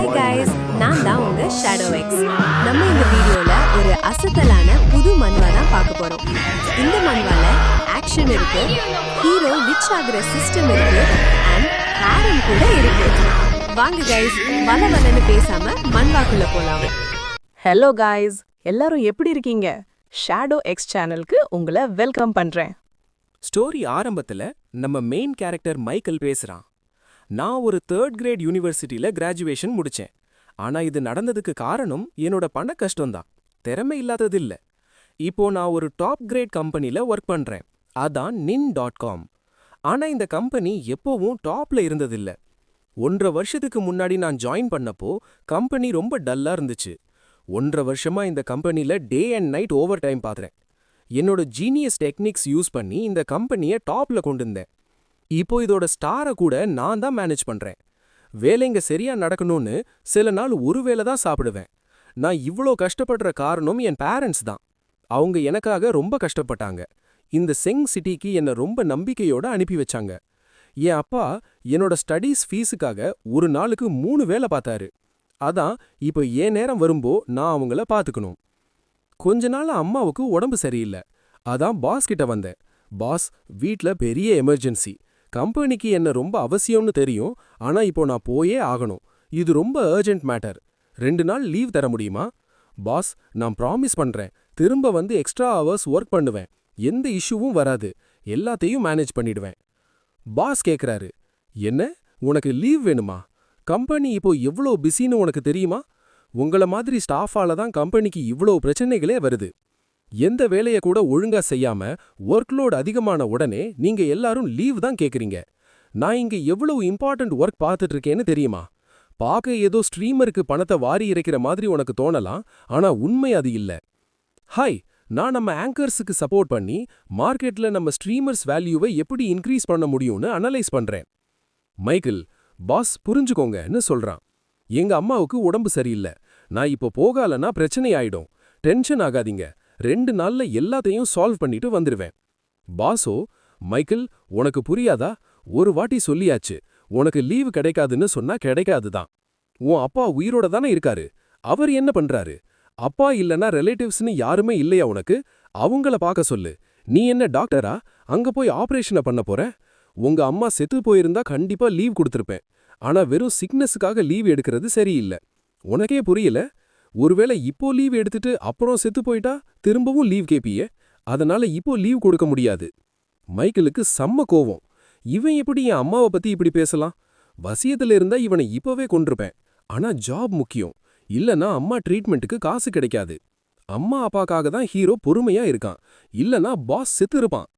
Hi guys, நான் தான் உங்க ஷேடோ எக்ஸ். நம்ம இந்த வீடியோல ஒரு அசத்தலான புது மன்வா தான் பார்க்க போறோம். இந்த மன்வால ஆக்ஷன் இருக்கு, ஹீரோ விச் ஆகுற சிஸ்டம் இருக்கு, அண்ட் ஹேரன் கூட இருக்கு. வாங்க கைஸ், வளவலன்னு பேசாம மன்வாக்குள்ள போலாம். ஹலோ காய்ஸ், எல்லாரும் எப்படி இருக்கீங்க? ஷேடோ எக்ஸ் சேனலுக்கு உங்களை வெல்கம் பண்றேன். ஸ்டோரி ஆரம்பத்துல நம்ம மெயின் கேரக்டர் மைக்கேல் பேசுறான். நான் ஒரு 3rd கிரேட் யூனிவர்சிட்டியில கிராஜுவேஷன் முடிச்சேன். ஆனா இது நடந்ததுக்கு காரணம் என்னோட பண கஷ்டம்தான், திறமை இல்லாதது இல்ல. இப்போ நான் ஒரு டாப் கிரேட் கம்பெனில ஒர்க் பண்றேன், அதான் nin.com. ஆனா இந்த கம்பெனி எப்பவும் டாப்ல இருந்ததில்ல. 1.5 வருஷத்துக்கு முன்னாடி நான் ஜாயின் பண்ணப்போ கம்பெனி ரொம்ப டல்லா இருந்துச்சு. 1.5 வருஷமா இந்த கம்பெனில day and night over time பாத்துறேன். என்னோட ஜீனியஸ் டெக்னிக்ஸ் யூஸ் பண்ணி இந்த கம்பெனியை டாப்ல கொண்டு வந்தேன். இப்போ இதோட ஸ்டாரை கூட நான் தான் மேனேஜ் பண்றேன். வேலைங்க சரியா நடக்கணும்னு சில நாள் ஒரு வேளை தான் சாப்பிடுவேன். நான் இவ்ளோ கஷ்டப்படுற காரணம் என் பேரண்ட்ஸ் தான். அவங்க எனக்காக ரொம்ப கஷ்டப்பட்டாங்க. இந்த செங் சிட்டிக்கு என்ன ரொம்ப நம்பிக்கையோட அனுப்பி வச்சாங்க. என் அப்பா என்னோட ஸ்டடீஸ் ஃபீஸுக்காக ஒரு நாளுக்கு 3 வேளை பார்த்தாரு. அதான் இப்போ என் நேரம் வரும்போ நான் அவங்கள பார்த்துக்கணும். கொஞ்ச நாள் அம்மாவுக்கு உடம்பு சரியில்லை. அதான் பாஸ் கிட்ட வந்தேன். பாஸ், வீட்ல பெரிய எமர்ஜென்சி. கம்பெனிக்கு என்ன ரொம்ப அவசியம்னு தெரியும், ஆனா இப்போ நான் போயே ஆகணும். இது ரொம்ப அர்ஜென்ட் மேட்டர். 2 நாள் லீவ் தர முடியுமா? பாஸ், நான் ப்ராமிஸ் பண்றேன், திரும்ப வந்து எக்ஸ்ட்ரா ஹவர்ஸ் ஒர்க் பண்ணுவேன். எந்த இஷ்யூவும் வராது, எல்லாத்தையும் மேனேஜ் பண்ணிடுவேன். பாஸ் கேக்குறாரு, என்ன உனக்கு லீவ் வேணுமா? கம்பெனி இப்போ எவ்வளோ பிஸின்னு உனக்கு தெரியுமா? உங்கள மாதிரி ஸ்டாஃபால தான் கம்பெனிக்கு இவ்வளோ பிரச்சனைகளே வருது. எந்த வேலைய கூட ஒழுங்கா செய்யாம ஒர்க்லோட் அதிகமான உடனே நீங்க எல்லாரும் லீவ் தான் கேக்குறீங்க. நான் இங்க எவ்வளவு இம்பார்ட்டன்ட் ஒர்க் பார்த்துட்டு இருக்கேன்னு தெரியுமா? பார்க்க ஏதோ ஸ்ட்ரீமருக்கு பணத்தை வாரி இறைக்கிற மாதிரி உனக்கு தோணலாம், ஆனா உண்மை அது இல்ல. ஹாய், நான் நம்ம ஆங்கர்ஸுக்கு சப்போர்ட் பண்ணி மார்க்கெட்ல நம்ம ஸ்ட்ரீமர்ஸ் வேல்யூவை எப்படி இன்க்ரீஸ் பண்ண முடியும்னு அனலைஸ் பண்றேன். மைக்கேல், பாஸ் புரிஞ்சுக்கோங்கன்னு சொல்றான். எங்க அம்மாவுக்கு உடம்பு சரியில்லை, நான் இப்போ போகாலன்னா பிரச்சனை ஆயிடும். டென்ஷன் ஆகாதீங்க, 2 நாள்ல எல்லாத்தையும் சால்வ் பண்ணிட்டு வந்துருவேன். பாஸோ, மைக்கேல் உனக்கு புரியாதா? ஒரு வாட்டி சொல்லியாச்சு, உனக்கு லீவு கிடைக்காதுன்னு சொன்னா கிடைக்காதுதான். உன் அப்பா உயிரோட தானே இருக்காரு, அவர் என்ன பண்றாரு? அப்பா இல்லனா ரிலேட்டிவ்ஸ்னு யாருமே இல்லையா உனக்கு? அவங்கள பார்க்க சொல்லு. நீ என்ன டாக்டரா? அங்க போய் ஆபரேஷனை பண்ண போற? உங்க அம்மா செத்து போயிருந்தா கண்டிப்பா லீவ் கொடுத்திருப்பேன். ஆனா வெறும் சிக்னஸுக்காக லீவ் எடுக்கிறது சரியில்லை. உனக்கே புரியல? ஒருவேளை இப்போ லீவ் எடுத்துட்டு அப்புறம் செத்து போயிட்டா திரும்பவும் லீவ் கேப்பியே. அதனால இப்போ லீவ் கொடுக்க முடியாது. மைக்கேலுக்கு செம்ம கோவம். இவன் எப்படி என் அம்மாவை பத்தி இப்படி பேசலாம்? வசியத்துல இருந்தா இவனை இப்பவே கொன்றுப்பேன். ஆனா ஜாப் முக்கியம், இல்லனா அம்மா ட்ரீட்மெண்ட்டுக்கு காசு கிடைக்காது. அம்மா அப்பாக்காக தான் ஹீரோ பொறுமையா இருக்கான், இல்லனா பாஸ் செத்து இருப்பான்.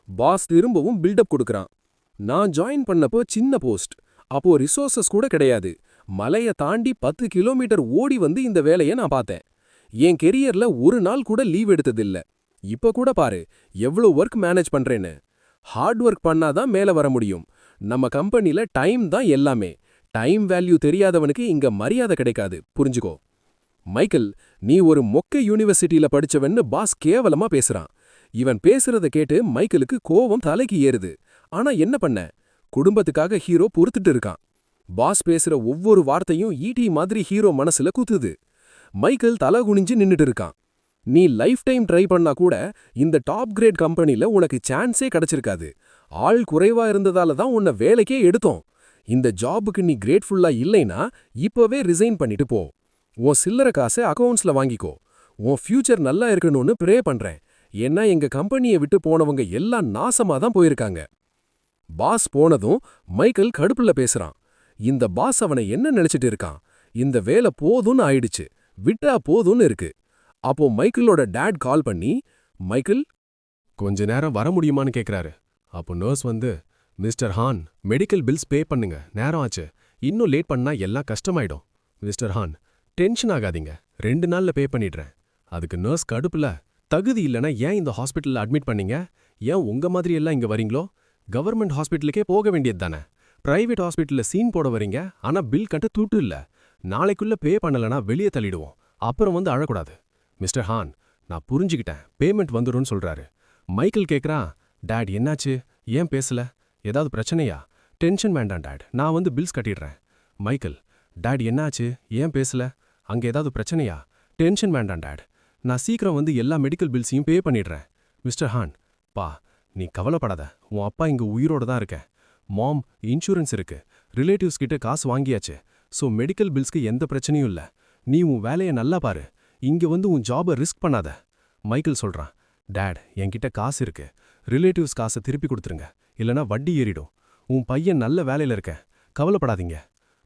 பாஸ் திரும்பவும் பில்டப் கொடுக்கறான். நான் ஜாயின் பண்ணப்போ சின்ன போஸ்ட், அப்போ ரிசோர்சஸ் கூட கிடையாது. மலைய தாண்டி 10 கிலோமீட்டர் ஓடி வந்து இந்த வேலையை நான் பார்த்தேன். என் கெரியர்ல ஒரு நாள் கூட லீவ் எடுத்ததில்ல. இப்ப கூட பாரு எவ்வளவு ஒர்க் மேனேஜ் பண்றேன்னு. ஹார்ட் ஒர்க் பண்ணாதான் மேல வர முடியும். நம்ம கம்பெனில டைம் தான் எல்லாமே. டைம் வேல்யூ தெரியாதவனுக்கு இங்க மரியாதை கிடைக்காது, புரிஞ்சுக்கோ. மைக்கேல், நீ ஒரு மொக்க யூனிவர்சிட்டியில படிச்சவன்னு பாஸ் கேவலமா பேசுறான். இவன் பேசுறத கேட்டு மைக்கேலுக்கு கோவம் தலைக்கு ஏறுது. ஆனா என்ன பண்ண, குடும்பத்துக்காக ஹீரோ பொறுத்துட்டு இருக்கான். பாஸ் பேசுற ஒவ்வொரு வார்த்தையும் ஈட்டி மாதிரி ஹீரோ மனசுல குத்துது. மைக்கேல் தலை குனிஞ்சு நின்னுட்டு இருக்கான். நீ லைஃப் டைம் ட்ரை பண்ணா கூட இந்த டாப் கிரேட் கம்பெனில உனக்கு சான்ஸே கிடைச்சிருக்காது. ஆள் குறைவா இருந்ததால தான் உன்னை வேலைக்கே எடுத்தோம். இந்த ஜாபுக்கு நீ கிரேட்ஃபுல்லா இல்லைனா இப்பவே ரிசைன் பண்ணிட்டு போ. உன் சில்லற காசை அக்கவுண்ட்ஸ்ல வாங்கிக்கோ. உன் ஃபியூச்சர் நல்லா இருக்கணும்னு ப்ரே பண்றேன். ஏன்னா எங்க கம்பெனியை விட்டு போனவங்க எல்லாம் நாசமா தான் போயிருக்காங்க. பாஸ் போனதும் மைக்கேல் கடுப்புல பேசுறான். இந்த பாஸ் அவனை என்ன நினைச்சிட்டு இருக்கான்? இந்த வேலை போதும்னு ஆயிடுச்சு, விட்டா போதும்னு இருக்கு. அப்போ மைக்கேலோட டாட் கால் பண்ணி, மைக்கேல் கொஞ்ச நேரம் வர முடியுமான்னு கேக்குறாரு. அப்போ நர்ஸ் வந்து, மிஸ்டர் ஹான், மெடிக்கல் பில்ஸ் பே பண்ணுங்க, நேரம் ஆச்சு, இன்னும் லேட் பண்ணா எல்லாம் கஷ்டமாயிடும். மிஸ்டர் ஹான், டென்ஷன் ஆகாதீங்க, 2 நாள்ல பே பண்ணிடுறேன். அதுக்கு நர்ஸ் கடுப்புல, தகுதி இல்லைன்னா ஏன் இந்த ஹாஸ்பிட்டல்ல அட்மிட் பண்ணீங்க? ஏன் உங்க மாதிரி எல்லாம் இங்க வரீங்களோ? கவர்மெண்ட் ஹாஸ்பிட்டலுக்கே போக வேண்டியது தானே. பிரைவேட் ஹாஸ்பிட்டல்ல சீன் போட வரீங்க, ஆனா பில் கட்ட துட்டு இல்ல. நாளைக்குள்ள பே பண்ணலனா வெளியே தள்ளிடுவோம், அப்புறம் வந்து அழக்கூடாது. மிஸ்டர் ஹான், நான் புரிஞ்சுக்கிட்டேன், பேமெண்ட் வந்துடும்னு சொல்றாரு. மைக்கேல் கேக்குறான், டாட் என்னாச்சு, ஏன் பேசல, ஏதாவது பிரச்சனையா? டென்ஷன் வேண்டாம் டாட், நான் வந்து பில்ஸ் கட்டிடுறேன். மைக்கேல், டாட் என்னாச்சு, ஏன் பேசல, அங்க ஏதாவது பிரச்சனையா? டென்ஷன் வேண்டாம் டாட், நான் சீக்கிரம் வந்து எல்லா மெடிக்கல் பில்ஸையும் பே பண்ணிடுறேன். மிஸ்டர் ஹான், பா நீ கவலைப்படாத, உன் அப்பா இங்க உயிரோட தான் இருக்கேன். மாம், இன்சூரன்ஸ் இருக்கு, ரிலேட்டிவ்ஸ் கிட்ட காசு வாங்கியாச்சு, ஸோ மெடிக்கல் பில்ஸ்க்கு எந்த பிரச்சனையும் இல்ல. நீ உன் வேலையை நல்லா பாரு, இங்க வந்து உன் ஜாபை ரிஸ்க் பண்ணாத. மைக்கேல் சொல்றான், டாட் என்கிட்ட காசு இருக்கு, ரிலேட்டிவ்ஸ் காசை திருப்பி கொடுத்துருங்க, இல்லனா வட்டி ஏறிடும். உன் பையன் நல்ல வேலையில இருக்க, கவலைப்படாதீங்க.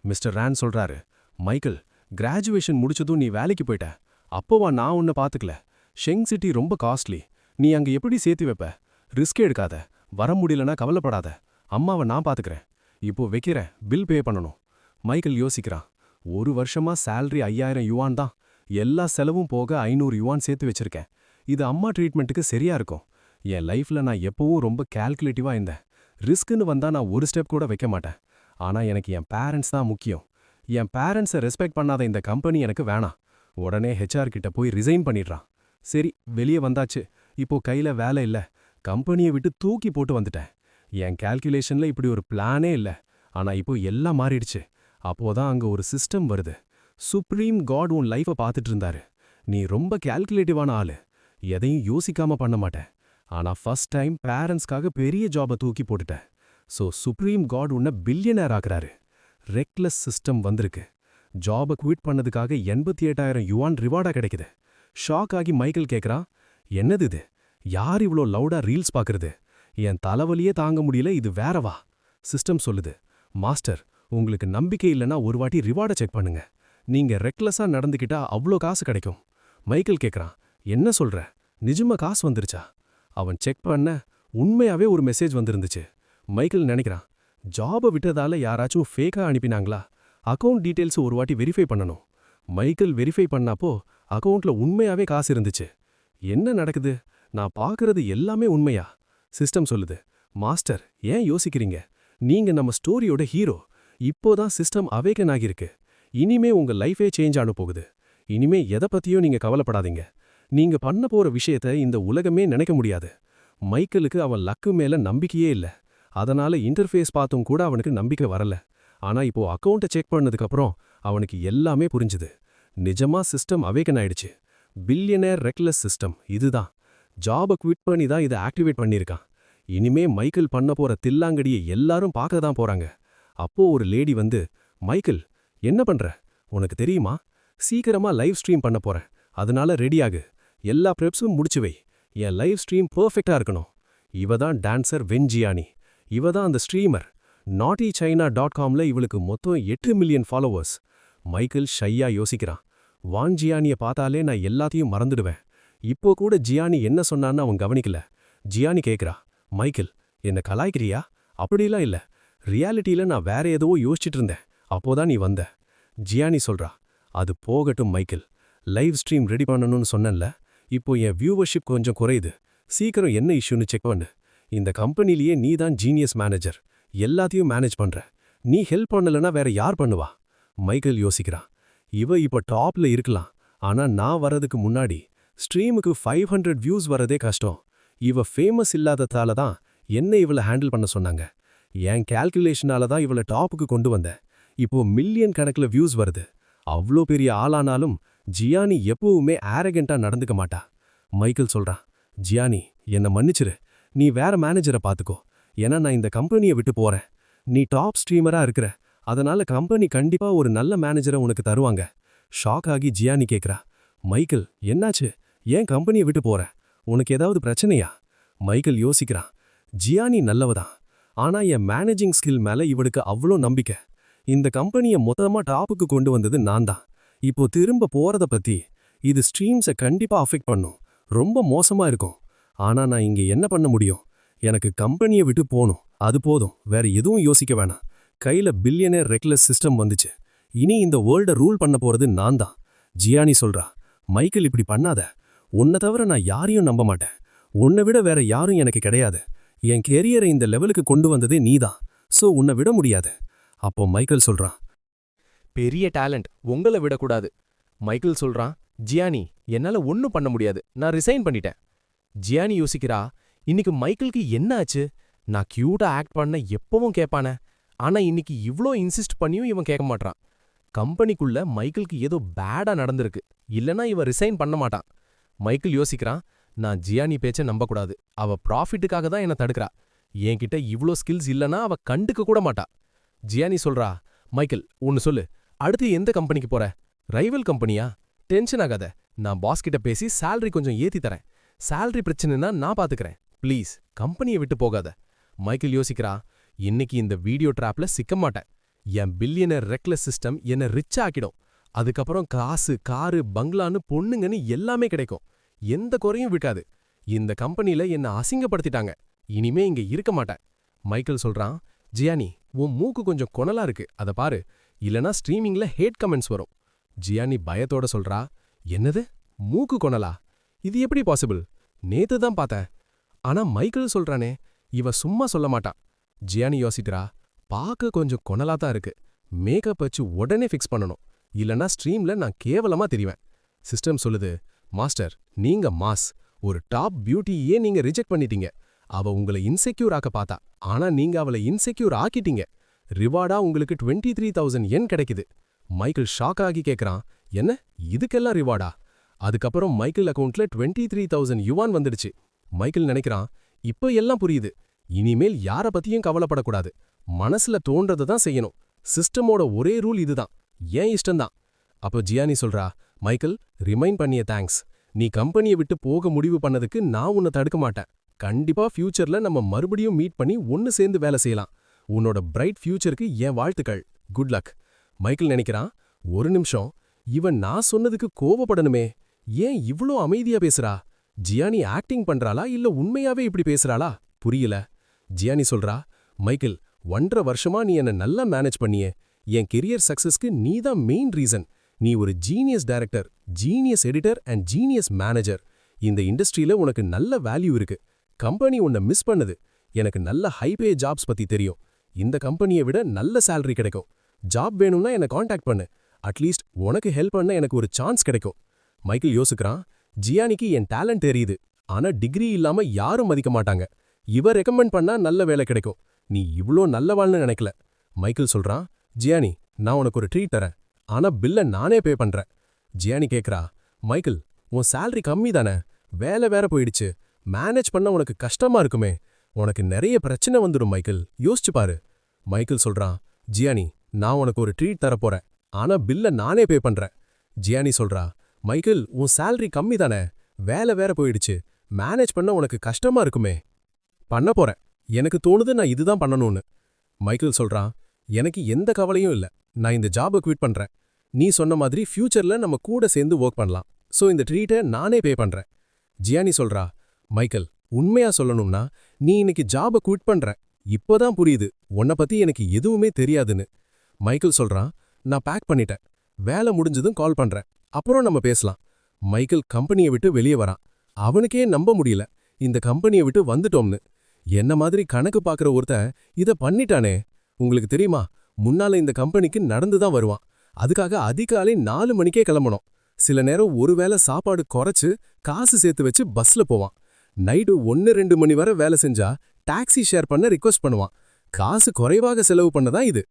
மிஸ்டர் ரான் சொல்றாரு, மைக்கேல் கிராஜுவேஷன் முடிச்சதும் நீ வேலைக்கு போயிட்ட, அப்போவா நான் உன்னை பாத்துக்கல. ஷெங் சிட்டி ரொம்ப காஸ்ட்லி, நீ அங்க எப்படி சேர்த்து வைப்ப? ரிஸ்க் எடுக்காத, வர முடியலனா கவலைப்படாத, அம்மாவை நான் பாத்துக்கிறேன். இப்போ வைக்கிறேன், பில் பே பண்ணணும். மைக்கேல் யோசிக்கிறான், ஒரு வருஷமா சேலரி 5000 யுவான் தான், எல்லா செலவும் போக 500 யுவான் சேர்த்து வச்சிருக்கேன். இது அம்மா ட்ரீட்மெண்ட்டுக்கு சரியா இருக்கும். என் லைஃப்ல நான் எப்பவும் ரொம்ப கால்குலேட்டிவா இருந்தேன். ரிஸ்க்குன்னு வந்தா நான் ஒரு ஸ்டெப் கூட வைக்க மாட்டேன். ஆனா எனக்கு என் பேரண்ட்ஸ் தான் முக்கியம். என் பேரண்ட்ஸை ரெஸ்பெக்ட் பண்ணாத இந்த கம்பெனி எனக்கு வேணாம். உடனே ஹெச்ஆர் கிட்ட போய் ரிசைன் பண்ணிடுறான். சரி, வெளியே வந்தாச்சு, இப்போ கையில வேலை இல்ல, கம்பெனியை விட்டு தூக்கி போட்டு வந்துட்டேன். என் கால்குலேஷன்ல இப்படி ஒரு பிளானே இல்ல, ஆனா இப்போ எல்லாம் மாறிடுச்சு. அப்போதான் அங்க ஒரு சிஸ்டம் வருது. சுப்ரீம் காட் உன் லைஃபை பார்த்துட்டு இருந்தாரு. நீ ரொம்ப கால்குலேட்டிவான ஆளு, எதையும் யோசிக்காம பண்ண மாட்டேன். ஆனா ஃபர்ஸ்ட் டைம் பேரண்ட்ஸ்க்காக பெரிய ஜாபை தூக்கி போட்டுட்டேன். ஸோ சுப்ரீம் காட் உன்னை பில்லியனர் ஆக்குறாரு. ரெக்லெஸ் சிஸ்டம் வந்திருக்கு. ஜாபை குவிட் பண்ணதுக்காக 88,000 யுவான் ரிவார்டா கிடைக்குது. ஷாக் ஆகி மைக்கேல் கேட்குறான், என்னது இது, யார் இவ்வளோ லவுடா ரீல்ஸ் பார்க்கறது? என் தலைவலியே தாங்க முடியல, இது வேறவா? சிஸ்டம் சொல்லுது, மாஸ்டர் உங்களுக்கு நம்பிக்கை இல்லைன்னா ஒரு வாட்டி ரிவார்டை செக் பண்ணுங்க, நீங்க ரெக்லெஸ்ஸா நடந்துக்கிட்டா அவ்வளோ காசு கிடைக்கும். மைக்கேல் கேட்குறான், என்ன சொல்ற, நிஜமா காசு வந்துருச்சா? அவன் செக் பண்ண உண்மையாவே ஒரு மெசேஜ் வந்திருந்துச்சு. மைக்கேல் நினைக்கிறான், ஜாபை விட்டதால யாராச்சும் ஃபேக்கா அனுப்பினாங்களா? அக்கவுண்ட் டீடைல்ஸ் ஒரு வாட்டி வெரிஃபை பண்ணணும். மைக்கேல் வெரிஃபை பண்ணாப்போ அக்கவுண்ட்ல உண்மையாவே காசு இருந்துச்சு. என்ன நடக்குது, நான் பார்க்கறது எல்லாமே உண்மையா? சிஸ்டம் சொல்லுது, மாஸ்டர் ஏன் யோசிக்கிறீங்க, நீங்க நம்ம ஸ்டோரியோட ஹீரோ. இப்போதான் சிஸ்டம் அவேக்கன் ஆகியிருக்கு. இனிமே உங்க லைஃபே சேஞ்ச் ஆன போகுது. இனிமே எதை பத்தியும் நீங்க கவலைப்படாதீங்க. நீங்க பண்ண போற விஷயத்த இந்த உலகமே நினைக்க முடியாது. மைக்கேலுக்கு அவன் லக்கு மேல நம்பிக்கையே இல்ல. அதனால இன்டர்ஃபேஸ் பார்த்தும் கூட அவனுக்கு நம்பிக்கை வரல. ஆனா இப்போ அக்கவுண்ட்டை செக் பண்ணதுக்கு அப்புறம் அவனுக்கு எல்லாமே புரிஞ்சுது. நிஜமா சிஸ்டம் அவேக்கன் ஆயிடுச்சு. பில்லியனர் ரெக்லெஸ் சிஸ்டம் இதுதான். ஜாபை குவிட் பண்ணி தான் இதை ஆக்டிவேட் பண்ணியிருக்கான். இனிமே மைக்கேல் பண்ண போற தில்லாங்கடியை எல்லாரும் பார்க்க தான் போறாங்க. அப்போ ஒரு லேடி வந்து, மைக்கேல் என்ன பண்ற, உனக்கு தெரியுமா, சீக்கிரமா லைவ் ஸ்ட்ரீம் பண்ண போறேன், அதனால ரெடியாகு, எல்லா ப்ரெப்ஸும் முடிச்சு வை, என் லைவ் ஸ்ட்ரீம் பெர்ஃபெக்டா இருக்கணும். இவ தான் டான்சர் வென்ஜியானி, இவ தான் அந்த ஸ்ட்ரீமர். naughtychina.comல இவளுக்கு மொத்தம் 8 மில்லியன் ஃபாலோவர்ஸ். மைக்கேல் ஷையா யோசிக்கிறான், வான்ஜியானியை பார்த்தாலே நான் எல்லாத்தையும் மறந்துடுவேன். இப்போ கூட ஜியானி என்ன சொன்னான்னு அவன் கவனிக்கல. ஜியானி கேட்குறா, மைக்கேல் என்ன கலாய்க்கிறியா? அப்படிலாம் இல்ல, ரியாலிட்டியில நான் வேற ஏதோ யோசிச்சுட்டு இருந்தேன், அப்போதான் நீ வந்த. ஜியானி சொல்றா, அது போகட்டும் மைக்கேல், லைவ் ஸ்ட்ரீம் ரெடி பண்ணணும்னு சொன்னேன்ல, இப்போ என் வியூவர்ஷிப் கொஞ்சம் குறையுது, சீக்கிரம் என்ன இஷ்யூன்னு செக் பண்ணு. இந்த கம்பெனிலேயே நீ தான் ஜீனியஸ் மேனேஜர், எல்லாத்தையும் மேனேஜ் பண்ற, நீ ஹெல்ப் பண்ணலனா வேற யார் பண்ணுவா? மைக்கேல் யோசிக்கிறான், இவ இப்ப டாப்ல இருக்கலாம், ஆனா நான் வரதுக்கு முன்னாடி ஸ்ட்ரீமுக்கு 500 வியூஸ் வரதே கஷ்டம். இவ ஃபேமஸ் இல்லாததால தான் என்ன இவளை ஹேண்டில் பண்ண சொன்னாங்க. என் கால்குலேஷனால தான் இவளை டாப்புக்கு கொண்டு வந்தேன். இப்போ மில்லியன் கணக்குல வியூஸ் வருது. அவ்ளோ பெரிய ஆளானாலும் ஜியானி எப்பவுமே ஆரகெண்டா நடந்துக்க மாட்டா. மைக்கேல் சொல்றான், ஜியானி என்ன மன்னிச்சிரு, நீ வேற மேனேஜரை பாத்துக்கோ, ஏன்னா நான் இந்த கம்பெனியை விட்டு போறேன். நீ டாப் ஸ்ட்ரீமரா இருக்கிற, அதனால கம்பெனி கண்டிப்பா ஒரு நல்ல மேனேஜரை உனக்கு தருவாங்க. ஷாக் ஆகி ஜியானி கேக்குறா, மைக்கேல் என்னாச்சு, ஏன் கம்பெனியை விட்டு போற, உனக்கு ஏதாவது பிரச்சனையா? மைக்கேல் யோசிக்கிறான், ஜியானி நல்லவதான், ஆனா என் மேனேஜிங் ஸ்கில் மேல இவளுக்கு அவ்வளோ நம்பிக்கை. இந்த கம்பெனியை மொத்தமா டாப்புக்கு கொண்டு வந்தது நான் தான். இப்போ திரும்ப போறத பத்தி, இது ஸ்ட்ரீம்ஸை கண்டிப்பா அஃபெக்ட் பண்ணும், ரொம்ப மோசமா இருக்கும். ஆனா நான் இங்க என்ன பண்ண முடியும், எனக்கு கம்பெனியை விட்டு போகணும், அது போதும், வேற எதுவும் யோசிக்க வேணாம். கையில பில்லியனர் ரெக்லெஸ் சிஸ்டம் வந்துச்சு, இனி இந்த வேர்ல்டை ரூல் பண்ண போறது நான் தான். ஜியானி சொல்றா, மைக்கேல் இப்படி பண்ணாத, உன்னை தவிர நான் யாரையும் நம்ப மாட்டேன், உன்னை விட வேற யாரும் எனக்கு கிடையாது, என் கெரியரை இந்த லெவலுக்கு கொண்டு வந்ததே நீதான், சோ உன்னை விட முடியாது. அப்போ மைக்கேல் சொல்றான், பெரிய டேலண்ட், உங்களை விடக்கூடாது. மைக்கேல் சொல்றான், ஜியானி என்னால ஒன்னும் பண்ண முடியாது, நான் ரிசைன் பண்ணிட்டேன். ஜியானி யோசிக்கிறா, இன்னைக்கு மைக்கேலுக்கு என்ன ஆச்சு, நான் கியூட்டா ஆக்ட் பண்ண எப்பவும் கேட்பானே, ஆனா இன்னைக்கு இவ்ளோ இன்சிஸ்ட் பண்ணியும் இவன் கேட்க மாட்டான். கம்பெனிக்குள்ள மைக்கேலுக்கு ஏதோ பேடா நடந்திருக்கு, இல்லனா இவன் ரிசைன் பண்ண மாட்டான். மைக்கேல் யோசிக்கிறான், நான் ஜியானி பேச்ச நம்பக்கூடாது. அவ ப்ராஃபிட்டுக்காக தான் என்ன தடுக்கறா. என்கிட்ட இவ்ளோ ஸ்கில்ஸ் இல்லனா அவ கண்டுக்க கூட மாட்டா. ஜியானி சொல்றா, மைக்கேல் ஒன்னு சொல்லு, அடுத்து எந்த கம்பெனிக்கு போற? ரைவல் கம்பெனியா? டென்ஷன் ஆகாத, நான் பாஸ் கிட்ட பேசி salary கொஞ்சம் ஏத்தி தரேன். salary பிரச்சனைனா நான் பாத்துக்கறேன். ப்ளீஸ் கம்பெனியை விட்டு போகாத. மைக்கேல் யோசிக்கிறா, இன்னைக்கு இந்த வீடியோ ட்ராப்ல சிக்க மாட்டேன். என் பில்லியனர் ரெக்லஸ் சிஸ்டம் என்ன ரிச் ஆக்கிடும். அதுக்கப்புறம் காசு, காரு, பங்களான்னு பொண்ணுங்கன்னு எல்லாமே கிடைக்கும். எந்த குறையும் விட்டாது. இந்த கம்பெனில என்ன அசிங்கப்படுத்திட்டாங்க. இனிமே இங்க இருக்க மாட்டேன். மைக்கேல் சொல்றான், ஜியானி உன் மூக்கு கொஞ்சம் கொணலா இருக்கு, அத பாரு, இல்லனா ஸ்ட்ரீமிங்ல ஹேட் கமெண்ட்ஸ் வரும். ஜியானி பயத்தோட சொல்றா, என்னது மூக்கு கொணலா? இது எப்படி பாசிபிள்? நேத்து தான் பார்த்தேன். ஆனா மைக்கேல் சொல்றானே, இவ சும்மா சொல்ல மாட்டான். ஜியானி யோசிக்கிறா, பாக்க கொஞ்சம் கொணலா தான் இருக்கு. மேக்கப் வச்சு உடனே ஃபிக்ஸ் பண்ணணும், இல்லனா ஸ்ட்ரீம்ல நான் கேவலமா தெரிவேன். சிஸ்டம் சொல்லுது, மாஸ்டர் நீங்க மாஸ், ஒரு டாப் பியூட்டியே நீங்க ரிஜெக்ட் பண்ணிட்டீங்க. அவ உங்களை இன்செக்யூர் ஆக்க பார்த்தா, ஆனா நீங்க அவளை இன்செக்யூர் ஆக்கிட்டீங்க. ரிவார்டா உங்களுக்கு 23,000 yen கிடைக்குது. மைக்கேல் ஷாக் ஆகி கேக்குறான், என்ன இதுக்கெல்லாம் ரிவார்டா? அதுக்கப்புறம் மைக்கேல் அக்கவுண்ட்ல 23,000 yuan வந்துடுச்சு. மைக்கேல் நினைக்கிறான், இப்ப எல்லாம் புரியுது. இனிமேல் யார பத்தியும் கவலைப்படக்கூடாது, மனசுல தோன்றதை தான் செய்யணும். சிஸ்டமோட ஒரே ரூல் இதுதான், ஏன் இஷ்டம்தான். அப்போ ஜியானி சொல்றா, மைக்கேல் ரிமைண்ட் பண்ணிய தேங்க்ஸ். நீ கம்பெனியை விட்டு போக முடிவு பண்ணதுக்கு நான் உன்னை தடுக்க மாட்டேன். கண்டிப்பா ஃபியூச்சர்ல நம்ம மறுபடியும் மீட் பண்ணி ஒன்னு சேர்ந்து வேலை செய்யலாம். உன்னோட பிரைட் ஃபியூச்சருக்கு என் வாழ்த்துக்கள். Good luck. மைக்கேல் நினைக்கிறான், ஒரு நிமிஷம், இவன் நான் சொன்னதுக்கு கோவப்படணுமே, ஏன் இவ்ளோ அமைதியா பேசுறா? ஜியானி ஆக்டிங் பண்றாளா இல்ல உண்மையாவே இப்படி பேசுறாளா? புரியல. ஜியானி சொல்றா, மைக்கேல் 1.5 வருஷமா நீ என்ன நல்லா மேனேஜ் பண்ணியே. என் கெரியர் சக்சஸ்க்கு நீ தான் மெயின் ரீசன். நீ ஒரு genius director, genius editor and genius manager. இந்த இண்டஸ்ட்ரியில உனக்கு நல்ல வேல்யூ இருக்கு. கம்பெனி உன்னை மிஸ் பண்ணுது. எனக்கு நல்ல ஹைபே ஜாப்ஸ் பத்தி தெரியும். இந்த கம்பெனியை விட நல்ல salary கிடைக்கும். ஜாப் வேணும்னா என்ன காண்டாக்ட் பண்ணு. அட்லீஸ்ட் உனக்கு ஹெல்ப் பண்ண எனக்கு ஒரு சான்ஸ் கிடைக்கும். மைக்கேல் யோசிக்கிறான், ஜியானிக்கு என் டேலண்ட் தெரியுது, ஆனா டிகிரி இல்லாம யாரும் மதிக்க மாட்டாங்க. இவ ரெக்கமெண்ட் பண்ணா நல்ல வேலை கிடைக்கும். நீ இவ்ளோ நல்லவாள்னு நினைக்கல. மைக்கேல் சொல்றான், ஜியானி நான் உனக்கு ஒரு ட்ரீட் தரேன், ஆனா பில்ல நானே பே பண்றேன். ஜியானி கேக்குறா, மைக்கேல் உன் salary கம்மி தானே, வேலை வேற போயிடுச்சு, மேனேஜ் பண்ண உனக்கு கஷ்டமா இருக்குமே, உனக்கு நிறைய பிரச்சனை வந்துடும் மைக்கேல், யோசிச்சு பாரு. மைக்கேல் சொல்றான், ஜியானி நான் உனக்கு ஒரு ட்ரீட் தரப்போறேன், ஆனா பில்ல நானே பே பண்றேன். ஜியானி சொல்றா, மைக்கேல் உன் salary கம்மி தானே, வேலை வேற போயிடுச்சு, மேனேஜ் பண்ண உனக்கு கஷ்டமா இருக்குமே. பண்ண போறேன், எனக்கு தோணுது நான் இதுதான் பண்ணணும்னு. மைக்கேல் சொல்றான், எனக்கு எந்த கவலையும் இல்ல, நான் இந்த ஜாபை குவிட் பண்றேன். நீ சொன்ன மாதிரி ஃபியூச்சர்ல நம்ம கூட சேர்ந்து ஒர்க் பண்ணலாம். சோ இந்த ட்ரீட்டை நானே பே பண்றேன். ஜியானி சொல்றா, மைக்கேல் உண்மையா சொல்லணும்னா நீ இன்னைக்கு ஜாபை குவிட் பண்ற. இப்போதான் புரியுது உன்னை பத்தி எனக்கு எதுவுமே தெரியாதுன்னு. மைக்கேல் சொல்றான், நான் பேக் பண்ணிட்டேன், வேலை முடிஞ்சதும் கால் பண்றேன், அப்புறம் நம்ம பேசலாம். மைக்கேல் கம்பெனியை விட்டு வெளியே வரான். அவனுக்கே நம்ப முடியல, இந்த கம்பெனியை விட்டு வந்துட்டோம்னு. என்ன மாதிரி கணக்கு பாக்குற ஒருத்தன் இத பண்ணிட்டானே. உங்களுக்கு தெரியுமா, முன்னால இந்த கம்பெனிக்கு நடந்துதான் வருவான். அதுக்காக அதிகாலை 4 மணிக்கே கிளம்பணும். சில நேரம் ஒருவேளை சாப்பாடு குறைச்சு காசு சேர்த்து வச்சு பஸ்ல போவான். நைட்டு 1-2 மணி வரை வேலை செஞ்சா டாக்ஸி ஷேர் பண்ண ரிக்வெஸ்ட் பண்ணுவான். காசு குறைவாக செலவு பண்ணதான் இது.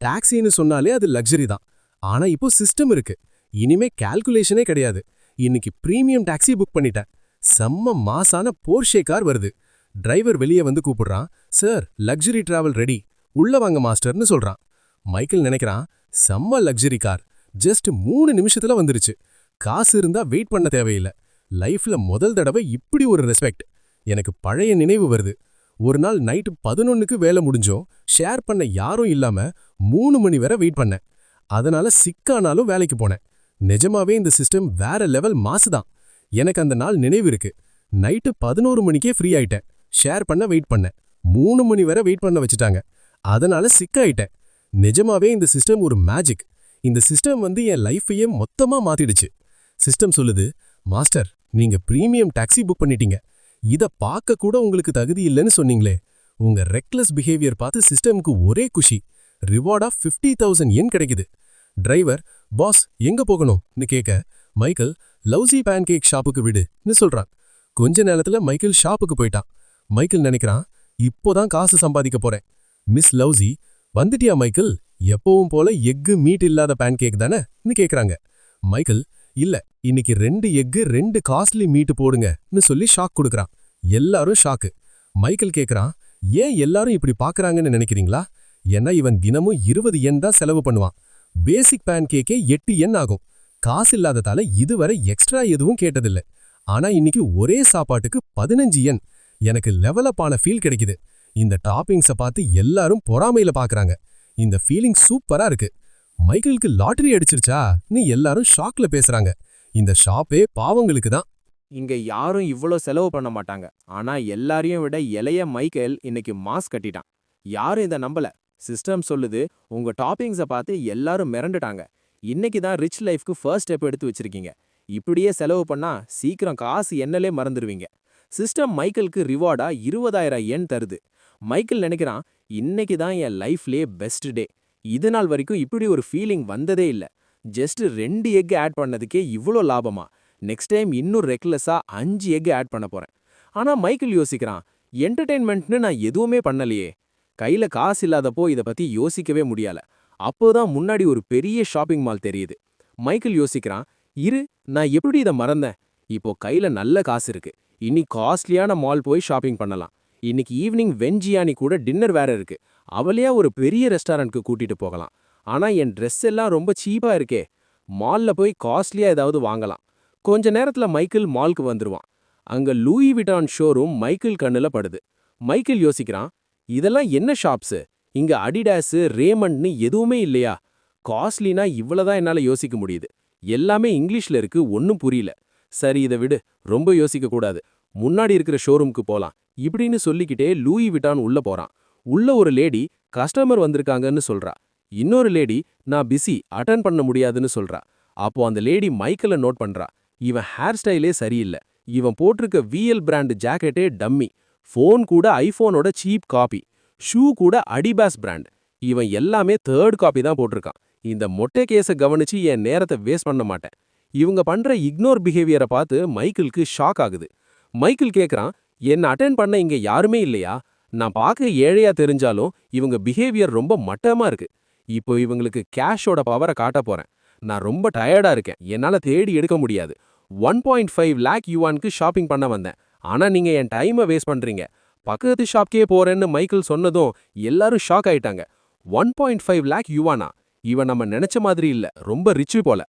டாக்ஸின்னு சொன்னாலே அது லக்ஸரி தான். ஆனா இப்போ சிஸ்டம் இருக்கு, இனிமே கால்குலேஷனே கிடையாது. இன்னைக்கு பிரீமியம் டாக்ஸி புக் பண்ணிட்டேன். செம்ம மாசான போர்ஷே கார் வருது. டிரைவர் வெளியே வந்து கூப்பிடுறான், சார் லக்ஸரி டிராவல் ரெடி, உள்ள வாங்க மாஸ்டர்னு சொல்றான். மைக்கேல் நினைக்கிறான், செம்ம லக்ஸரி கார், ஜஸ்ட் 3 நிமிஷத்துல வந்துருச்சு. காசு இருந்தா வெயிட் பண்ண தேவையில்லை. லைஃப்ல முதல் தடவை இப்படி ஒரு ரெஸ்பெக்ட். எனக்கு பழைய நினைவு வருது. ஒரு நாள் நைட்டு 11க்கு வேலை முடிஞ்சோம், ஷேர் பண்ண யாரும் இல்லாம 3 மணி வரை வெயிட் பண்ணேன். அதனால சிக்கானாலும் வேலைக்கு போனேன். நிஜமாவே இந்த சிஸ்டம் வேற லெவல் மாசுதான். எனக்கு அந்த நாள் நினைவு இருக்கு. நைட்டு 11 மணிக்கே ஃப்ரீ ஆயிட்டேன். ஷேர் பண்ண வெயிட் பண்ணேன். 3 மணி வரை வெயிட் பண்ண வச்சுட்டாங்க. அதனால சிக்காயிட்டேன். நிஜமாவே இந்த சிஸ்டம் ஒரு மேஜிக். இந்த சிஸ்டம் வந்து என் லைஃபையே மொத்தமா மாத்திடுச்சு. சிஸ்டம் சொல்லுது, மாஸ்டர் நீங்க பிரீமியம் டாக்ஸி புக் பண்ணிட்டீங்க, இத பார்க்க கூட உங்களுக்கு தகுதி இல்லைன்னு சொன்னீங்களே. உங்க ரெக்லஸ் பிஹேவியர் பார்த்து சிஸ்டம்க்கு ஒரே குஷி. ரிவார்டா 50,000 yen கிடைக்குது. டிரைவர், பாஸ் எங்க போகணும்னு கேட்க, மைக்கேல் லவ்ஸி பேன்கேக் ஷாப்புக்கு விடுன்னு சொல்றான். கொஞ்ச நேரத்துல மைக்கேல் ஷாப்புக்கு போயிட்டான். மைக்கேல் நினைக்கிறான், இப்போதான் காசு சம்பாதிக்க போறேன். மிஸ் லவ்ஸி, வந்துட்டியா மைக்கேல், எப்பவும் போல எக்கு மீட் இல்லாத பேன்கேக் தானேன்னு கேக்குறாங்க. மைக்கேல், இல்ல, இன்னைக்கு 2 எக்கு 2 காஸ்ட்லி மீட் போடுங்கன்னு சொல்லி ஷாக் கொடுக்கறான். எல்லாரும் ஷாக்கு. மைக்கேல் கேக்குறான், ஏன் எல்லாரும் இப்படி பாக்குறாங்கன்னு நினைக்கிறீங்களா? ஏன்னா இவன் தினமும் 20 yen தான் செலவு பண்ணுவான். பேசிக் பேன்கேக்கே 8 yen ஆகும். காசு இல்லாததால இதுவரை எக்ஸ்ட்ரா எதுவும் கேட்டதில்ல. ஆனா இன்னைக்கு ஒரே சாப்பாட்டுக்கு 15 yen. எனக்கு லெவலப் ஆன ஃபீல் கிடைக்குது. இந்த டாப்பிங்ஸை பார்த்து எல்லாரும் பொறாமையில பாக்குறாங்க. இந்த ஃபீலிங் சூப்பரா இருக்கு. மைக்கேலுக்கு லாட்டரி அடிச்சிருச்சான்னு எல்லாரும் ஷாக்ல பேசுறாங்க. இந்த ஷாப்பே பாவங்களுக்கு தான். இங்க யாரும் இவ்ளோ செலவு பண்ண மாட்டாங்க. ஆனா எல்லாரையும் விட இளைய மைக்கேல் இன்னைக்கு மாஸ் கட்டிட்டான். யாரும் இதை நம்பல. சிஸ்டம் சொல்லுது, உங்க டாப்பிங்ஸை பார்த்து எல்லாரும் மிரண்டுட்டாங்க. இன்னைக்கு தான் ரிச் லைஃப்க்கு ஃபர்ஸ்ட் ஸ்டெப் எடுத்து வச்சிருக்கீங்க. இப்படியே செலவு பண்ணா சீக்கிரம் காசு என்னலே மறந்துடுவீங்க. சிஸ்டம் மைக்கேலுக்கு ரிவார்டா 20,000 yen தருது. மைக்கேல் நினைக்கிறான், இன்னைக்கு தான் என் லைஃப்லயே பெஸ்ட் டே. இது நாள் வரைக்கும் இப்படி ஒரு ஃபீலிங் வந்ததே இல்ல. ஜஸ்ட் 2 எக் ஆட் பண்ணதுக்கே இவ்ளோ லாபமா? நெக்ஸ்ட் டைம் இன்னும் ரெக்லெஸ்ஸா 5 எக் ஆட் பண்ண போறேன். ஆனா மைக்கேல் யோசிக்கிறான், என்டர்டெயின்மெண்ட்னு நான் எதுவுமே பண்ணலையே. கையில காசு இல்லாதப்போ இத பத்தி யோசிக்கவே முடியல. அப்போதான் முன்னாடி ஒரு பெரிய ஷாப்பிங் மால் தெரியுது. மைக்கேல் யோசிக்கிறான், இரு, நான் எப்படி இதை மறந்தேன்? இப்போ கையில நல்ல காசு இருக்கு. இனி காஸ்ட்லியான மால் போய் ஷாப்பிங் பண்ணலாம். இன்னைக்கு ஈவினிங் வெஞ்சியானி கூட டின்னர் வேற இருக்கு. அவளையா ஒரு பெரிய ரெஸ்டாரண்ட்க்கு கூட்டிட்டு போகலாம். ஆனா என் ட்ரெஸ் எல்லாம் ரொம்ப சீப்பா இருக்கே. மால்ல போய் காஸ்ட்லியா ஏதாவது வாங்கலாம். கொஞ்ச நேரத்துல மைக்கேல் மால்க்கு வந்துருவான். அங்க லூயி விட்டான் ஷோரூம் மைக்கேல் கண்ணுல படுது. மைக்கேல் யோசிக்கிறான், இதெல்லாம் என்ன ஷாப்ஸு? இங்க அடிடாஸ், ரேமண்ட்னு எதுவுமே இல்லையா? காஸ்ட்லினா இவ்வளவுதான் என்னால யோசிக்க முடியுது. எல்லாமே இங்கிலீஷ்ல இருக்கு, ஒன்னும் புரியல. சரி, இதை விடு, ரொம்ப யோசிக்க கூடாது. முன்னாடி இருக்கிற ஷோரூம்க்கு போலாம் இப்படின்னு சொல்லிக்கிட்டே லூயி விட்டான் உள்ள போறான். உள்ள ஒரு லேடி கஸ்டமர் வந்திருக்காங்கன்னு சொல்றா. இன்னொரு லேடி நான் பிஸி, அட்டன் பண்ண முடியாதுன்னு சொல்றா. அப்போ அந்த லேடி மைக்கேல நோட் பண்றா. இவன் ஹேர் ஸ்டைலே சரியில்லை. இவன் போட்டிருக்க விஎல் பிராண்ட் ஜாக்கெட்டே டம்மி. ஃபோன் கூட ஐபோனோட சீப் காப்பி. ஷூ கூட அடிபாஸ் பிராண்ட். இவன் எல்லாமே தேர்ட் காப்பி தான் போட்டிருக்கான். இந்த மொட்டை கேஸை கவனிச்சு என் நேரத்தை வேஸ்ட் பண்ண மாட்டேன். இவங்க பண்ற இக்னோர் பிஹேவியரை பார்த்து மைக்கேலுக்கு ஷாக் ஆகுது. மைக்கேல் கேக்குறான், என்ன அட்டென்ட் பண்ண இங்க யாருமே இல்லையா? நான் பார்க்க ஏழையா தெரிஞ்சாலும் இவங்க பிஹேவியர் ரொம்ப மட்டமா இருக்கு. இப்போ இவங்களுக்கு கேஷோட பவரை காட்ட போறேன். நான் ரொம்ப டயர்டா இருக்கேன். என்னால தேடி எடுக்க முடியாது. 1.5 lakh யுவானுக்கு ஷாப்பிங் பண்ண வந்தேன். ஆனா நீங்க என் டைமை வேஸ்ட் பண்றீங்க. பக்கத்து ஷாப்க்கே போறேன்னு மைக்கேல் சொன்னதும் எல்லாரும் ஷாக் ஆயிட்டாங்க. 1.5 lakh யுவானா? இவன் நம்ம நினைச்ச மாதிரி இல்ல, ரொம்ப ரிச்சு போல.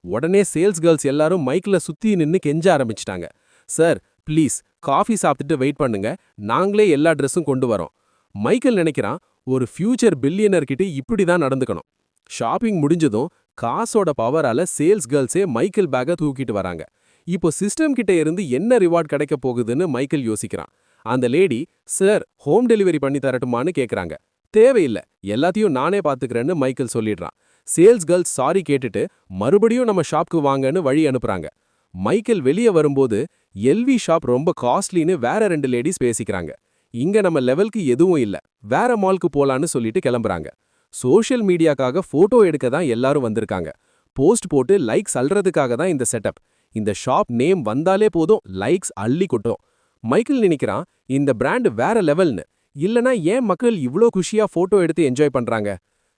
உடனே சேல்ஸ் கேர்ள்ஸ் எல்லாரும் மைக்ல சுத்தி நின்னு கெஞ்ச ஆரம்பிச்சிட்டாங்க. சார், ப்ளீஸ் காஃபி சாப்பிட்டுட்டு வெயிட் பண்ணுங்க, நாங்களே எல்லா ட்ரெஸ்ஸும் கொண்டு வரோம். மைக்கேல் நினைக்கிறான், ஒரு ஃபியூச்சர் பில்லியனர் கிட்ட இப்படி தான் நடந்துக்கணும். ஷாப்பிங் முடிஞ்சதும் காசோட பவரால சேல்ஸ் கேர்ள்ஸே மைக்கேல் பேக்கை தூக்கிட்டு வராங்க. இப்போ சிஸ்டம் கிட்ட இருந்து என்ன ரிவார்ட் கிடைக்க போகுதுன்னு மைக்கேல் யோசிக்கிறான். அந்த லேடி, சார் ஹோம் டெலிவரி பண்ணி தரட்டுமான்னு கேக்குறாங்க. தேவையில்ல, எல்லாத்தையும் நானே பாத்துக்கிறேன்னு மைக்கேல் சொல்லிடுறான். சேல்ஸ் கேர்ள்ஸ் சாரி கேட்டுட்டு மறுபடியும் நம்ம ஷாப்க்கு வாங்கன்னு வழி அனுப்புறாங்க. மைக்கேல் வெளியே வரும்போது எல்வி ஷாப் ரொம்ப காஸ்ட்லின்னு வேற 2 லேடிஸ் பேசிக்கிறாங்க. இங்க நம்ம லெவலுக்கு எதுவும் இல்ல, வேற மால்க்கு போலான்னு சொல்லிட்டு கிளம்புறாங்க. சோஷியல் மீடியாக்காக போட்டோ எடுக்க தான் எல்லாரும் வந்திருக்காங்க. போஸ்ட் போட்டு லைக்ஸ் அள்ளுறதுக்காக தான் இந்த செட்டப். இந்த ஷாப் நேம் வந்தாலே போதும் லைக்ஸ் அள்ளி கொட்டும். மைக்கேல் நினைக்கிறான், இந்த பிராண்ட் வேற லெவல்னு. இல்லனா ஏன் மக்கள் இவ்ளோ குஷியா போட்டோ எடுத்து என்ஜாய் பண்றாங்க?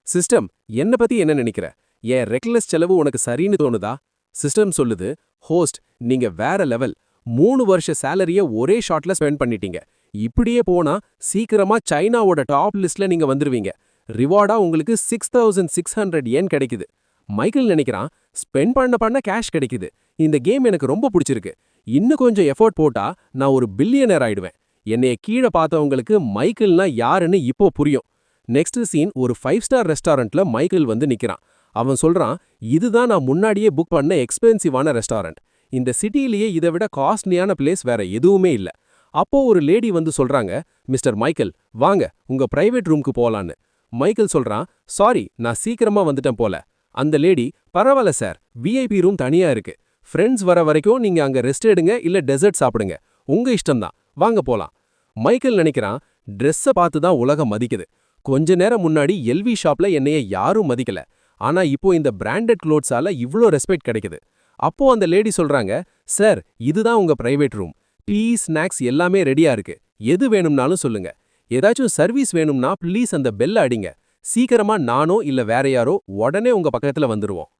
சிஸ்டம், என்ன பத்தி என்ன நினைக்கிற? ஏன் ரெக்லெஸ் செலவு உனக்கு சரின்னு தோணுதா? சிஸ்டம் சொல்லுது, ஹோஸ்ட், நீங்க வேற லெவல். 3 வருஷ சேலரிய ஒரே ஷாட்ல ஸ்பெண்ட் பண்ணிட்டீங்க. இப்படியே போனா சீக்கிரமா சைனாவோட டாப் லிஸ்ட்ல நீங்க வந்துருவீங்க. ரிவார்டா உங்களுக்கு 6,600 yen கிடைக்குது. மைக்கேல் நினைக்கிறான், ஸ்பெண்ட் பண்ண கேஷ் கிடைக்குது. இந்த கேம் எனக்கு ரொம்ப பிடிச்சிருக்கு. இன்னும் கொஞ்சம் எஃபோர்ட் போட்டா நான் ஒரு பில்லியனர் ஆயிடுவேன். என்னைய கீழே பார்த்தவங்களுக்கு மைக்கேல்னா யாருன்னு இப்போ புரியும். நெக்ஸ்ட் சீன், ஒரு 5 ஸ்டார் ரெஸ்டாரண்ட்ல மைக்கேல் வந்து நிக்கிறான். அவன் சொல்றான், இதுதான் நான் முன்னாடியே புக் பண்ண எக்ஸ்பென்சிவான ரெஸ்டாரண்ட். இந்த சிட்டிலேயே இதை விட காஸ்ட்லியான பிளேஸ் வேற எதுவுமே இல்ல. அப்போ ஒரு லேடி வந்து சொல்றாங்க, மிஸ்டர் மைக்கேல், வாங்க உங்க பிரைவேட் ரூம்க்கு போலான்னு. மைக்கேல் சொல்றான், சாரி, நான் சீக்கிரமா வந்துட்டேன் போல. அந்த லேடி, பரவாயில்ல சார், விஐபி ரூம் தனியா இருக்கு. ஃப்ரெண்ட்ஸ் வர வரைக்கும் நீங்க அங்க ரெஸ்ட் எடுங்க, இல்ல டெசர்ட் சாப்பிடுங்க, உங்க இஷ்டம்தான், வாங்க போலாம். மைக்கேல் நினைக்கிறான், ட்ரெஸ்ஸை பார்த்து தான் உலகம் மதிக்குது. கொஞ்ச நேரம் முன்னாடி எல்வி ஷாப்ல என்னைய யாரும் மதிக்கல. ஆனா இப்போ இந்த பிராண்டட் க்ளோத்ஸால இவ்ளோ ரெஸ்பெக்ட் கிடைக்குது. அப்போ அந்த லேடி சொல்றாங்க, சார், இதுதான் உங்க பிரைவேட் ரூம். டீ, ஸ்நாக்ஸ் எல்லாமே ரெடியா இருக்கு. எது வேணும்னாலும் சொல்லுங்க. ஏதாச்சும் சர்வீஸ் வேணும்னா ப்ளீஸ் அந்த பெல்ல அடிங்க. சீக்கிரமா நானோ இல்ல வேற யாரோ உடனே உங்க பக்கத்துல வந்துருவோம்.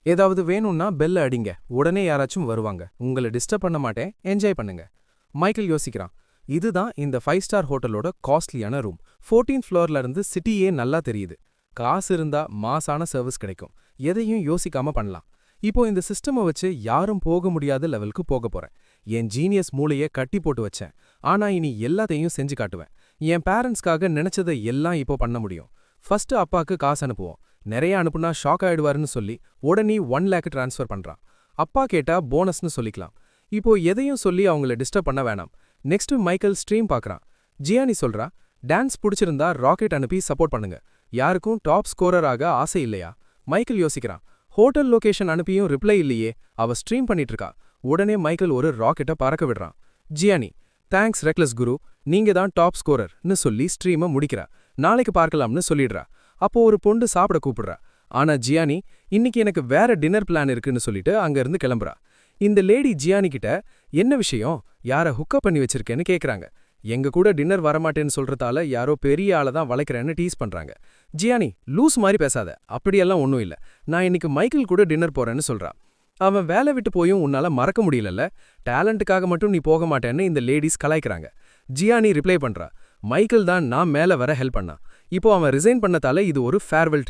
ஏதாவது வேணும்னா பெல்ல அடிங்க, உடனே யாராச்சும் வருவாங்க. உங்களை டிஸ்டர்ப் பண்ண மாட்டேன், என்ஜாய் பண்ணுங்க. மைக்கேல் யோசிக்கிறான். இதுதான் இந்த 5 ஸ்டார் ஹோட்டலோட காஸ்ட்லியான ரூம். 14th ஃப்ளோர்ல இருந்து சிட்டியே நல்லா தெரியுது. காசு இருந்தா மாசான சர்வீஸ் கிடைக்கும். எதையும் யோசிக்காம பண்ணலாம். இப்போ இந்த சிஸ்டமை வச்சு யாரும் போக முடியாத லெவலுக்கு போக போறேன். என் ஜீனியஸ் மூளைய கட்டி போட்டு வச்சேன். ஆனா இனி எல்லாத்தையும் செஞ்சு காட்டுவேன். என் பேரண்ட்ஸ்க்காக நினைச்சதை எல்லாம் இப்போ பண்ண முடியும். ஃபர்ஸ்ட் அப்பாக்கு காசு அனுப்புவோம். நிறைய அனுப்புனா ஷாக் ஆயிடுவாருன்னு சொல்லி உடனே 1 lakh ட்ரான்ஸ்ஃபர் பண்றான். அப்பா கேட்டா போனஸ்னு சொல்லிக்கலாம். இப்போ எதையும் சொல்லி அவங்கள டிஸ்டர்ப் பண்ண வேணாம். நெக்ஸ்ட் மைக்கேல் ஸ்ட்ரீம் பார்க்கறான். ஜியானி சொல்றா, டான்ஸ் பிடிச்சிருந்தா ராக்கெட் அனுப்பி சப்போர்ட் பண்ணுங்க. யாருக்கும் டாப் ஸ்கோரர் ஆக ஆசை இல்லையா? மைக்கேல் யோசிக்கிறான். ஹோட்டல் லொகேஷன் அனுப்பியும் ரிப்ளை இல்லையே, அவ ஸ்ட்ரீம் பண்ணிட்டு இருக்கா. உடனே மைக்கேல் ஒரு ராக்கெட்டை பறக்க விடுறான். ஜியானி, தேங்க்ஸ் ரெக்லஸ் குரு, நீங்க தான் டாப் ஸ்கோரர்னு சொல்லி ஸ்ட்ரீமை முடிக்கிறா. நாளைக்கு பார்க்கலாம்னு சொல்லிடுறா. அப்போ ஒரு பொண்ணு சாப்பிட கூப்பிடுறா. ஆனா ஜியானி, இன்னைக்கு எனக்கு வேற டின்னர் பிளான் இருக்குன்னு சொல்லிட்டு அங்க இருந்து கிளம்புறா. இந்த லேடி ஜியானி கிட்ட என்ன விஷயம், யார ஹுக்கப் பண்ணி வச்சிருக்கேன்னு கேக்குறாங்க. எங்க கூட டின்னர் வரமாட்டேன்னு சொல்றதால யாரோ பெரிய ஆளை தான் வளைக்கிறேன்னு டீஸ் பண்றாங்க. ஜியானி, லூஸ் மாதிரி பேசாத, அப்படியெல்லாம் ஒன்றும் இல்ல, நான் இன்னைக்கு மைக்கேல் கூட டின்னர் போறேன்னு சொல்றா. அவன் வேலை விட்டு போயும் உன்னால மறக்க முடியலல்ல, டேலண்ட்டுக்காக மட்டும் நீ போக மாட்டேன்னு இந்த லேடிஸ் கலாய்க்கிறாங்க. ஜியானி ரிப்ளை பண்றா, மைக்கேல் தான் நான் மேல வர ஹெல்ப் பண்ணான். இப்போ அவன் ரிசைன் பண்ணதால இது ஒரு ஃபேர்வெல்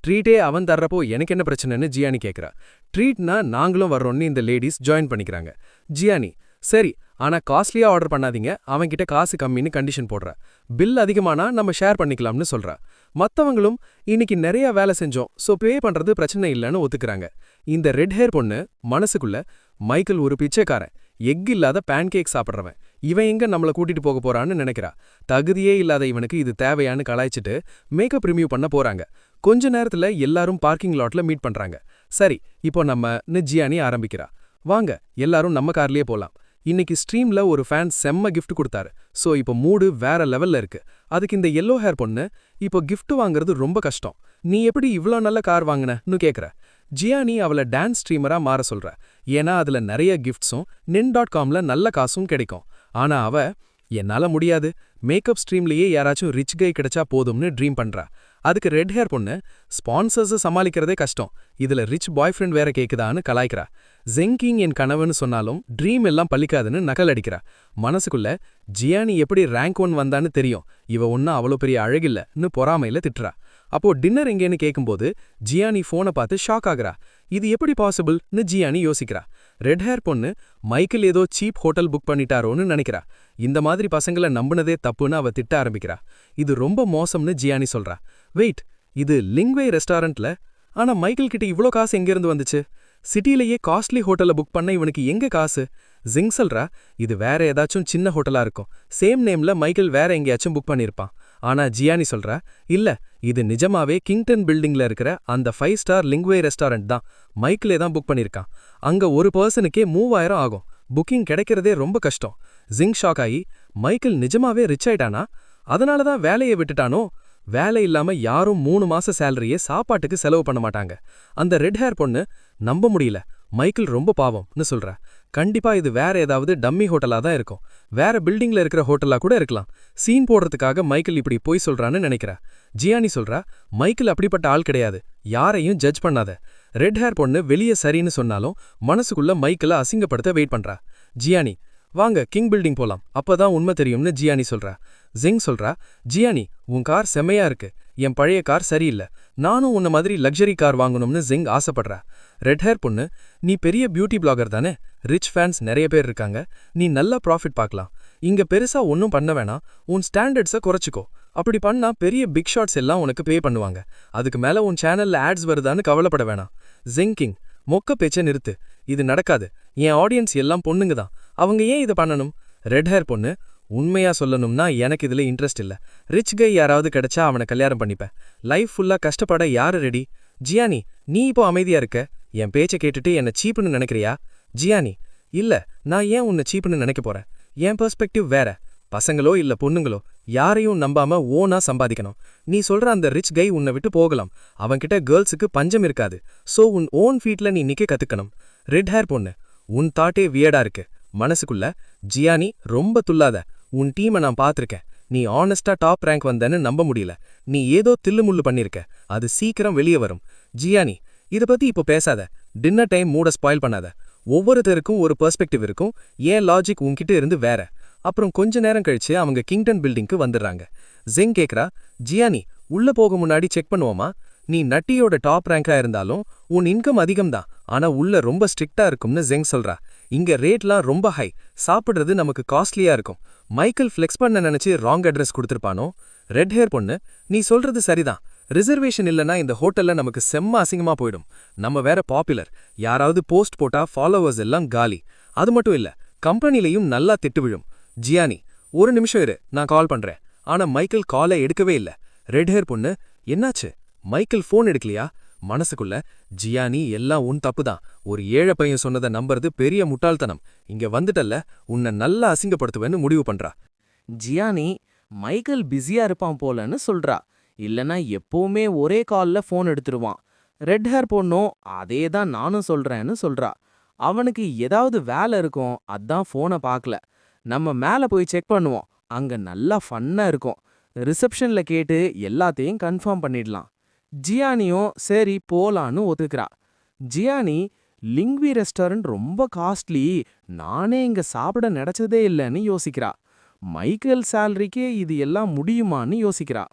ட்ரீட்டே அவன் தர்றப்போ எனக்கு என்ன பிரச்சனைன்னு ஜியானி கேட்குறா. ட்ரீட்னா நாங்களும் வர்றோம்னு இந்த லேடிஸ் ஜாயின் பண்ணிக்கிறாங்க. ஜியானி, சரி, ஆனா காஸ்ட்லியா ஆர்டர் பண்ணாதீங்க, அவன்கிட்ட காசு கம்மின்னு கண்டிஷன் போடுறா. பில் அதிகமானா நம்ம ஷேர் பண்ணிக்கலாம்னு சொல்றா. மத்தவங்களும் இன்னைக்கு நிறைய வேலை செஞ்சோம், சோ பே பண்றது பிரச்சனை இல்லைன்னு ஒத்துக்கிறாங்க. இந்த ரெட் ஹேர் பொண்ணு மனசுக்குள்ள, மைக்கேல் ஒரு பிச்சைக்காரன், எக் இல்லாத பேன்கேக் சாப்பிட்றவன், இவன் எங்க நம்மள கூட்டிட்டு போக போறான்னு நினைக்கிறா. தகுதியே இல்லாத இவனுக்கு இது தேவையான்னு கலாய்ச்சிட்டு மேக்கப் ரிமூவ் பண்ண போறாங்க. கொஞ்ச நேரத்துல எல்லாரும் பார்க்கிங் லாட்ல மீட் பண்றாங்க. சரி, இப்போ நம்ம ஜியானி ஆரம்பிக்கிறா. வாங்க எல்லாரும் நம்ம கார்லயே போலாம். இன்னைக்கு ஸ்ட்ரீம்ல ஒரு ஃபேன் செம்ம கிஃப்ட் கொடுத்தாரு. சோ இப்போ மூடு வேற லெவல்ல இருக்கு. அதுக்கு இந்த yellow ஹேர் பொண்ணு, இப்போ கிஃப்ட் வாங்குறது ரொம்ப கஷ்டம், நீ எப்படி இவ்ளோ நல்ல கார் வாங்கினன்னு கேக்குற. ஜியானி அவளை டான்ஸ் ஸ்ட்ரீமரா மாற சொல்ற. ஏன்னா அதுல நிறைய கிஃப்ட்ஸும் nin.comல நல்ல காசும் கிடைக்கும். ஆனா அவ, என்னால முடியாது, மேக்கப் ஸ்ட்ரீம்லயே யாராச்சும் ரிச் கை கிடைச்சா போதும்னு ட்ரீம் பண்றா. அதுக்கு ரெட் ஹேர் பொண்ணு, ஸ்பான்சர்ஸை சமாளிக்கிறதே கஷ்டம், இதுல ரிச் பாய் ஃப்ரெண்ட் வேற கேக்குதான்னு கலாய்க்கிறா. ஜெங்கிங் என் கனவுன்னு சொன்னாலும் ட்ரீம் எல்லாம் பலிக்காதுன்னு நக்கல் அடிக்கிறா. மனசுக்குள்ள, ஜியானி எப்படி ரேங்க் 1 வந்தான்னு தெரியும், இவ ஒன்னும் அவ்வளோ பெரிய அழகில்லன்னு பொறாமையில திட்டுறா. அப்போ டின்னர் எங்கேன்னு கேட்கும்போது ஜியானி ஃபோனை பார்த்து ஷாக் ஆகுறா. இது எப்படி பாசிபிள்னு ஜியானி யோசிக்கிறா. ரெட் ஹேர் பொண்ணு, மைக்கேல் ஏதோ சீப் ஹோட்டல் புக் பண்ணிட்டாரோன்னு நினைக்கிறா. இந்த மாதிரி பசங்களை நம்பினதே தப்புன்னு அவ திட்ட ஆரம்பிக்கிறா. இது ரொம்ப மோசம்னு ஜியானி சொல்றா. வெயிட், இது லிங்வே ரெஸ்டாரண்ட்ல, ஆனா மைக்கேல் கிட்ட இவ்ளோ காசு எங்கிருந்து வந்துச்சு? சிட்டிலேயே காஸ்ட்லி ஹோட்டல்ல புக் பண்ண இவனுக்கு எங்க காசு? ஜிங் சொல்றா, இது வேற ஏதாச்சும் சின்ன ஹோட்டலா இருக்கும், சேம் நேம்ல மைக்கேல் வேற எங்கேயாச்சும் புக் பண்ணிருப்பான். ஆனா ஜியானி சொல்றா, இல்ல, இது நிஜமாவே கிங்டன் பில்டிங்ல இருக்கிற அந்த 5 ஸ்டார் லிங்வே ரெஸ்டாரண்ட் தான், மைக்கேலே தான் புக் பண்ணிருக்கான். அங்க ஒரு பர்சனுக்கே 3000 ஆகும், புக்கிங் கிடைக்கிறதே ரொம்ப கஷ்டம். ஜிங் ஷாக் ஆகி, மைக்கேல் நிஜமாவே ரிச் ஆயிட்டானா? அதனாலதான் வேலையை விட்டுட்டானோ? வேலை இல்லாம யாரும் 3 மாச சேலரியே சாப்பாட்டுக்கு செலவு பண்ண மாட்டாங்க. அந்த ரெட் ஹேர் பொண்ணு, நம்ப முடியல, மைக்கேல் ரொம்ப பாவம்னு சொல்றா. கண்டிப்பா இது வேற ஏதாவது டம்மி ஹோட்டலா தான் இருக்கும், வேற பில்டிங்ல இருக்கிற ஹோட்டலா கூட இருக்கலாம். சீன் போடுறதுக்காக மைக்கேல் இப்படி போய் சொல்றான்னு நினைக்கிறா. ஜியானி சொல்றா, மைக்கேல் அப்படிப்பட்ட ஆள் கிடையாது, யாரையும் ஜட்ஜ் பண்ணாத. ரெட் ஹேர் பொண்ணு வெளியே சரின்னு சொன்னாலும் மனசுக்குள்ள மைக்கேலை அசிங்கப்படுத்த வெயிட் பண்றா. ஜியானி, வாங்க கிங் பில்டிங் போலாம், அப்பதான் உண்மை தெரியும்னு ஜியானி சொல்றா. ஜிங் சொல்றா, ஜியானி, உன் கார் செம்மையா இருக்கு, என் பழைய கார் சரியில்லை, நானும் உன்ன மாதிரி லக்ஸரி கார் வாங்கணும்னு ஜிங் ஆசைப்படுறா. ரெட் ஹேர் பொண்ணு, நீ பெரிய பியூட்டி பிளாகர் தானே, ரிச் ஃபேன்ஸ் நிறைய பேர் இருக்காங்க, நீ நல்லா ப்ராஃபிட் பார்க்கலாம். இங்க பெருசா ஒன்னும் பண்ண வேணாம், உன் ஸ்டாண்டர்ட்ஸை குறைச்சிக்கோ. அப்படி பண்ணா பெரிய பிக் ஷாட்ஸ் எல்லாம் உனக்கு பே பண்ணுவாங்க, அதுக்கு மேல உன் சேனல்ல ஆட்ஸ் வருதான்னு கவலைப்பட வேணாம். ஜிங் கிங், மொக்க பேச்ச நிறுத்து, இது நடக்காது, என் ஆடியன்ஸ் எல்லாம் பொண்ணுங்க தான், அவங்க ஏன் இதை பண்ணணும்? ரெட் ஹேர் பொண்ணு, உண்மையா சொல்லணும்னா எனக்கு இதுல இன்ட்ரெஸ்ட் இல்ல, ரிச் கை யாராவது கிடைச்சா அவனை கல்யாணம் பண்ணிப்பேன், லைஃப் ஃபுல்லா கஷ்டப்பட யாரு ரெடி? ஜியானி, நீ இப்போ அமைதியா இருக்க, என் பேச்சை கேட்டுட்டு என்ன சீப்புன்னு நினைக்கிறியா? ஜியானி, இல்ல, நான் ஏன் உன்னை சீப்புன்னு நினைக்க போறேன், என் பெர்ஸ்பெக்டிவ் வேற, பசங்களோ இல்ல பொண்ணுங்களோ யாரையும் நம்பாம ஓனா சம்பாதிக்கணும். நீ சொல்ற அந்த ரிச் கை உன்னை விட்டு போகலாம், அவன்கிட்ட கேர்ள்ஸுக்கு பஞ்சம் இருக்காது, சோ உன் ஓன் ஃபீட்ல நீ நிக்க கத்துக்கணும். ரெட் ஹேர் பொண்ணு, உன் தாட்டே வியர்டா இருக்கு. மனசுக்குள்ள, ஜியானி ரொம்ப துல்லாத, உன் டீமை நான் பாத்திருக்கேன், நீ ஆனஸ்டா டாப் ரேங்க் வந்தேன்னு நம்ப முடியல. நீ ஏதோ தில்லுமுள்ளு பண்ணிருக்க. அது சீக்கிரம் வெளியே வரும். ஜியானி, இத பத்தி இப்போ பேசாத. டின்னர் டைம் மூட ஸ்பாயில் பண்ணாத. ஒவ்வொருத்தருக்கும் ஒரு பெர்ஸ்பெக்டிவ் இருக்கும். ஏன் லாஜிக் உன்கிட்ட இருந்து வேற. அப்புறம் கொஞ்ச நேரம் கழிச்சு அவங்க கிங்டன் பில்டிங்க்கு வந்துடுறாங்க. ஜெங் கேக்குறா, ஜியானி, உள்ள போக முன்னாடி செக் பண்ணுவோமா? நீ நட்டியோட டாப் ரேங்கா இருந்தாலும் உன் இன்கம் அதிகம்தான், ஆனா உள்ள ரொம்ப ஸ்ட்ரிக்டா இருக்கும்னு ஜெங் சொல்றா. இங்க ரேட்லாம் ரொம்ப ஹை, சாப்பிடுறது நமக்கு காஸ்ட்லியா இருக்கும். மைக்கேல் ஃப்ளெக்ஸ் பண்ண நினைச்சு ராங் அட்ரஸ் கொடுத்திருப்பானோ? ரெட் ஹேர் பொண்ணு, நீ சொல்றது சரிதான். ரிசர்வேஷன் இல்லனா இந்த ஹோட்டல்ல நமக்கு செம்ம அசிங்கமா போயிடும். நம்ம வேற பாப்புலர். யாராவது போஸ்ட் போட்டா ஃபாலோவர்ஸ் எல்லாம் காலி. அது மட்டும் இல்ல, கம்பெனிலையும் நல்லா திட்டு விழும். ஜியானி, ஒரு நிமிஷம் இரு, நான் கால் பண்றேன். ஆனா மைக்கேல் காலை எடுக்கவே இல்ல. ரெட் ஹேர் பொண்ணு, என்னாச்சு? மைக்கேல் ஃபோன் எடுக்கலையா? மனசுக்குள்ள, ஜியானி, எல்லாம் உன் தப்புதான். ஒரு ஏழை பையன் சொன்னதை நம்புறது பெரிய முட்டாள்தனம். இங்க வந்துட்டல்ல, உன்னை நல்லா அசிங்கப்படுத்துவேன்னு முடிவு பண்றா. ஜியானி, மைக்கேல் பிஸியா இருப்பான் போலன்னு சொல்றா. இல்லனா எப்பவுமே ஒரே கால்ல ஃபோன் எடுத்துருவான். ரெட் ஹேர் பொண்ணும் அதே தான் நானும் சொல்றேன்னு சொல்றா. அவனுக்கு ஏதாவது வேலை இருக்கும், அதான் ஃபோனை பார்க்கல. நம்ம மேல போய் செக் பண்ணுவோம். அங்க நல்லா ஃபன்னா இருக்கும். ரிசப்ஷன்ல கேட்டு எல்லாத்தையும் கன்ஃபார்ம் பண்ணிடலாம். ஜியானியும் சரி போலான்னு ஒத்துக்கிறா. ஜியானி, லிங்வி ரெஸ்டாரண்ட் ரொம்ப காஸ்ட்லி, நானே இங்க சாப்பிட நினைச்சதே இல்லைன்னு யோசிக்கிறா. மைக்கேல் சேலரிக்கே இது எல்லாம் முடியுமான்னு யோசிக்கிறா.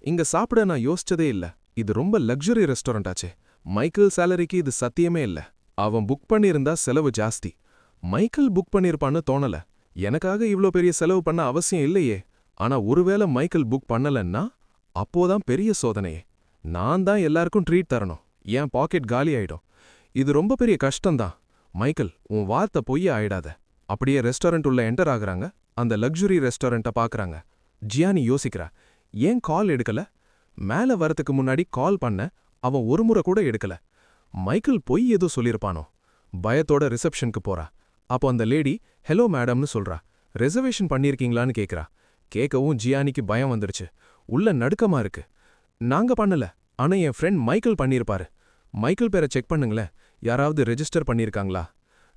இங்க சாப்பிட நான் யோசிச்சதே இல்ல. இது ரொம்ப லக்ஸுரி ரெஸ்டாரண்ட் ஆச்சே. மைக்கேல் சேலரிக்கு இது சத்தியமே இல்ல. அவன் புக் பண்ணியிருந்தா செலவு ஜாஸ்தி. மைக்கேல் புக் பண்ணியிருப்பான்னு தோணல. எனக்காக இவ்ளோ பெரிய செலவு பண்ண அவசியம் இல்லையே. ஆனா ஒருவேளை மைக்கேல் புக் பண்ணலன்னா அப்போதான் பெரிய சோதனையே. நான் தான் எல்லாருக்கும் ட்ரீட் தரணும். என் பாக்கெட் காலி ஆயிடும். இது ரொம்ப பெரிய கஷ்டம்தான். மைக்கேல், உன் வார்த்தை பொய்ய ஆயிடாத. அப்படியே ரெஸ்டாரண்ட் உள்ள என்டர் ஆகுறாங்க. அந்த லக்ஸுரி ரெஸ்டாரண்ட்டை பாக்குறாங்க. ஜியானி யோசிக்கிறா, ஏன் கால் எடுக்கல? மேல வரத்துக்கு முன்னாடி கால் பண்ண, அவன் ஒரு முறை கூட எடுக்கல. மைக்கேல் பொய் ஏதோ சொல்லிருப்பானோ? பயத்தோட ரிசப்ஷனுக்கு போறா. அப்போ அந்த லேடி ஹலோ மேடம்னு சொல்றா. ரிசர்வேஷன் பண்ணிருக்கீங்களான்னு கேக்குறா. கேட்கவும் ஜியானிக்கு பயம் வந்துருச்சு. உள்ள நடுக்கமா இருக்கு. நாங்க பண்ணல, ஆனா என் ஃப்ரெண்ட் மைக்கேல் பண்ணிருப்பாரு. மைக்கேல் பேரை செக் பண்ணுங்களேன், யாராவது ரெஜிஸ்டர் பண்ணிருக்காங்களா?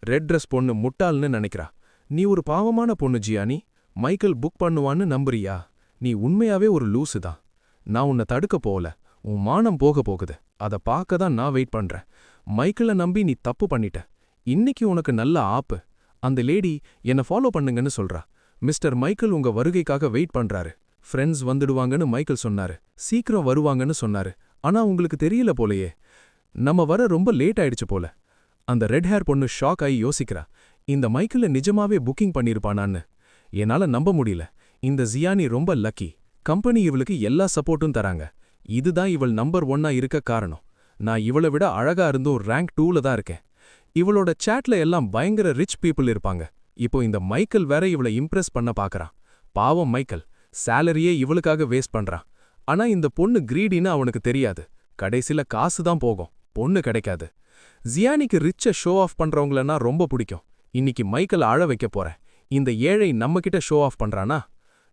ரெட் ட்ரெஸ் பொண்ணு முட்டாள்னு நினைக்கிறா. நீ ஒரு பாவமான பொண்ணு ஜியானி. மைக்கேல் புக் பண்ணுவான்னு நம்புறியா? நீ உண்மையாவே ஒரு லூசு தான். நான் உன்னை தடுக்க போகல. உன் மானம் போக போகுது. அதை பார்க்க தான் நான் வெயிட் பண்றேன். மைக்கேலை நம்பி நீ தப்பு பண்ணிட்ட. இன்னைக்கு உனக்கு நல்ல ஆப்பு. அந்த லேடி என்னை ஃபாலோ பண்ணுங்கன்னு சொல்றா. மிஸ்டர் மைக்கேல் உங்க வருகைக்காக வெயிட் பண்றாரு. ஃப்ரெண்ட்ஸ் வந்துடுவாங்கன்னு மைக்கேல் சொன்னாரு. சீக்கிரம் வருவாங்கன்னு சொன்னாரு. ஆனா உங்களுக்கு தெரியல போலையே. நம்ம வர ரொம்ப லேட் ஆயிடுச்சு போல. அந்த ரெட் ஹேர் பொண்ணு ஷாக் ஆகி யோசிக்கிறா. இந்த மைக்கேல நிஜமாவே புக்கிங் பண்ணிருப்பானான்னு. என்னால நம்ப முடியல. இந்த ஜியானி ரொம்ப லக்கி. கம்பெனி இவளுக்கு எல்லா சப்போர்ட்டும் தராங்க. இதுதான் இவள் நம்பர் 1 இருக்க காரணம். நான் இவளை விட அழகா இருந்தும் ரேங்க் 2ல தான் இருக்கேன். இவளோட சாட்ல எல்லாம் பயங்கர ரிச் பீப்புள் இருப்பாங்க. இப்போ இந்த மைக்கேல் வேற இவளை இம்ப்ரெஸ் பண்ண பாக்குறான். பாவம் மைக்கேல், சேலரியே இவளுக்காக வேஸ்ட் பண்றான். ஆனா இந்த பொண்ணு கிரீடின்னு அவனுக்கு தெரியாது. கடைசில காசு தான் போகும், பொண்ணு கிடைக்காது. ஜியானிக்கு ரிச்ச ஷோ ஆஃப் பண்றவங்களன்னா ரொம்ப பிடிக்கும். இன்னைக்கு மைக்கேல் அழ வைக்க போறேன். இந்த ஏழை நம்மகிட்ட ஷோ ஆஃப் பண்றானா?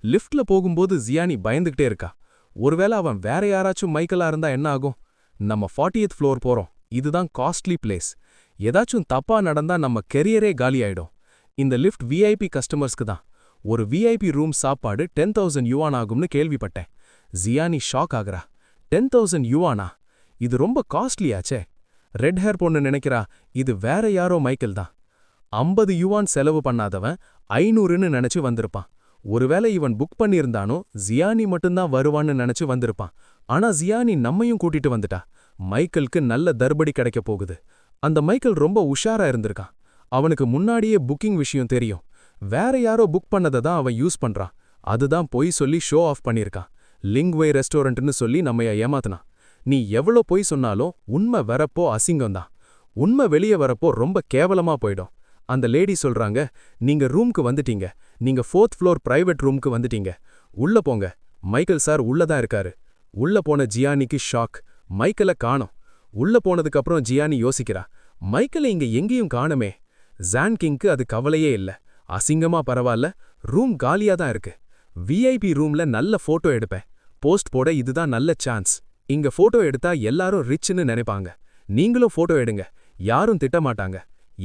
லிஃப்ட்ல போகும்போது ஜியானி பயந்துகிட்டே இருக்கா. ஒருவேளை அவன் வேற யாராச்சும் மைக்கேலா இருந்தா என்ன ஆகும்? நம்ம 40th ஃப்ளோர் போறோம். இதுதான் காஸ்ட்லி பிளேஸ். ஏதாச்சும் தப்பா நடந்தா நம்ம கெரியரே காலி ஆயிடும். இந்த லிஃப்ட் விஐபி கஸ்டமர்ஸ்க்கு தான். ஒரு விஐபி ரூம் சாப்பாடு 10,000 யுவான் ஆகும்னு கேள்விப்பட்டேன். ஜியானி ஷாக் ஆகுறா. 10,000 யுவானா? இது ரொம்ப காஸ்ட்லியாச்சே. ரெட் ஹேர் பொண்ணு நினைக்கிறா இது வேற யாரோ மைக்கேல் தான். 50 யுவான் செலவு பண்ணாதவன் 500ன்னு நினைச்சு வந்திருப்பான். ஒருவேளை இவன் புக் பண்ணியிருந்தானோ ஜியானி மட்டும்தான் வருவான்னு நினைச்சு வந்திருப்பான். ஆனா ஜியானி நம்மையும் கூட்டிட்டு வந்துட்டா. மைக்கேலுக்கு நல்ல தர்படி கிடைக்க போகுது. அந்த மைக்கேல் ரொம்ப உஷாரா இருந்திருக்கான். அவனுக்கு முன்னாடியே புக்கிங் விஷயம் தெரியும். வேற யாரோ புக் பண்ணதை தான் அவன் யூஸ் பண்றான். அதுதான் பொய் சொல்லி ஷோ ஆஃப் பண்ணியிருக்கான். லிங்வே ரெஸ்டாரண்ட்னு சொல்லி நம்மைய ஏமாத்தினான். நீ எவ்வளோ பொய் சொன்னாலும் உண்மை வரப்போ அசிங்கம்தான். உண்மை வெளியே வரப்போ ரொம்ப கேவலமா போயிடும். அந்த லேடி சொல்றாங்க, நீங்க ரூம்க்கு வந்துட்டீங்க. நீங்க 4th ஃப்ளோர் பிரைவேட் ரூம்க்கு வந்துட்டீங்க. உள்ள போங்க. மைக்கேல் சார் உள்ளதான் இருக்காரு. உள்ள போன ஜியானிக்கு ஷாக். மைக்கேலை காணோம். உள்ள போனதுக்கப்புறம் ஜியானி யோசிக்கிறா, மைக்கேலை இங்க எங்கேயும் காணுமே. ஜான் கிங்க்கு அது கவலையே இல்ல. அசிங்கமா பரவாயில்ல, ரூம் காலியா தான் இருக்கு. விஐபி ரூம்ல நல்ல போட்டோ எடுப்பேன். போஸ்ட் போட இதுதான் நல்ல சான்ஸ். இங்க போட்டோ எடுத்தா எல்லாரும் ரிச்னு நினைப்பாங்க. நீங்களும் போட்டோ எடுங்க, யாரும் திட்டமாட்டாங்க.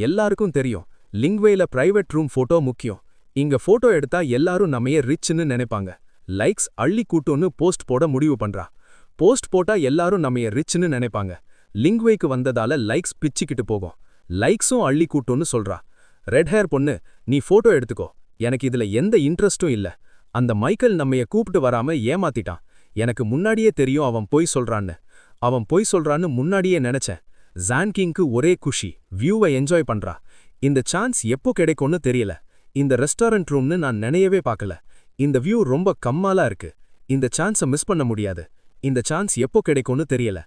எல்லாருக்கும் தெரியும் லிங்வேல பிரைவேட் ரூம் போட்டோ முக்கியம். இங்க போட்டோ எடுத்தா எல்லாரும் நம்மைய ரிச்னு நினைப்பாங்க. லைக்ஸ் அள்ளி கூட்டோன்னு போஸ்ட் போட முடிவு பண்றா. போஸ்ட் போட்டா எல்லாரும் நம்மைய ரிச்னு நினைப்பாங்க. லிங்க்வேக்கு வந்ததால லைக்ஸ் பிச்சுக்கிட்டு போகும். லைக்ஸும் அள்ளி கூட்டோன்னு சொல்றா. ரெட் ஹேர் பொண்ணு, நீ போட்டோ எடுத்துக்கோ, எனக்கு இதுல எந்த இன்ட்ரெஸ்டும் இல்ல. அந்த மைக்கேல் நம்மைய கூப்பிட்டு வராம ஏமாத்திட்டான். எனக்கு முன்னாடியே தெரியும் அவன் பொய் சொல்றான்னு. அவன் பொய் சொல்றான்னு முன்னாடியே நினைச்சேன். ஜான்கிங்க்கு ஒரே குஷி, வியூவை என்ஜாய் பண்றா. இந்த சான்ஸ் எப்போ கிடைக்கும்னு தெரியல. இந்த ரெஸ்டாரண்ட் ரூம்னு நான் நினையவே பார்க்கல. இந்த வியூ ரொம்ப கம்மாலா இருக்கு. இந்த சான்ஸை மிஸ் பண்ண முடியாது. இந்த சான்ஸ் எப்போ கிடைக்கும்னு தெரியல.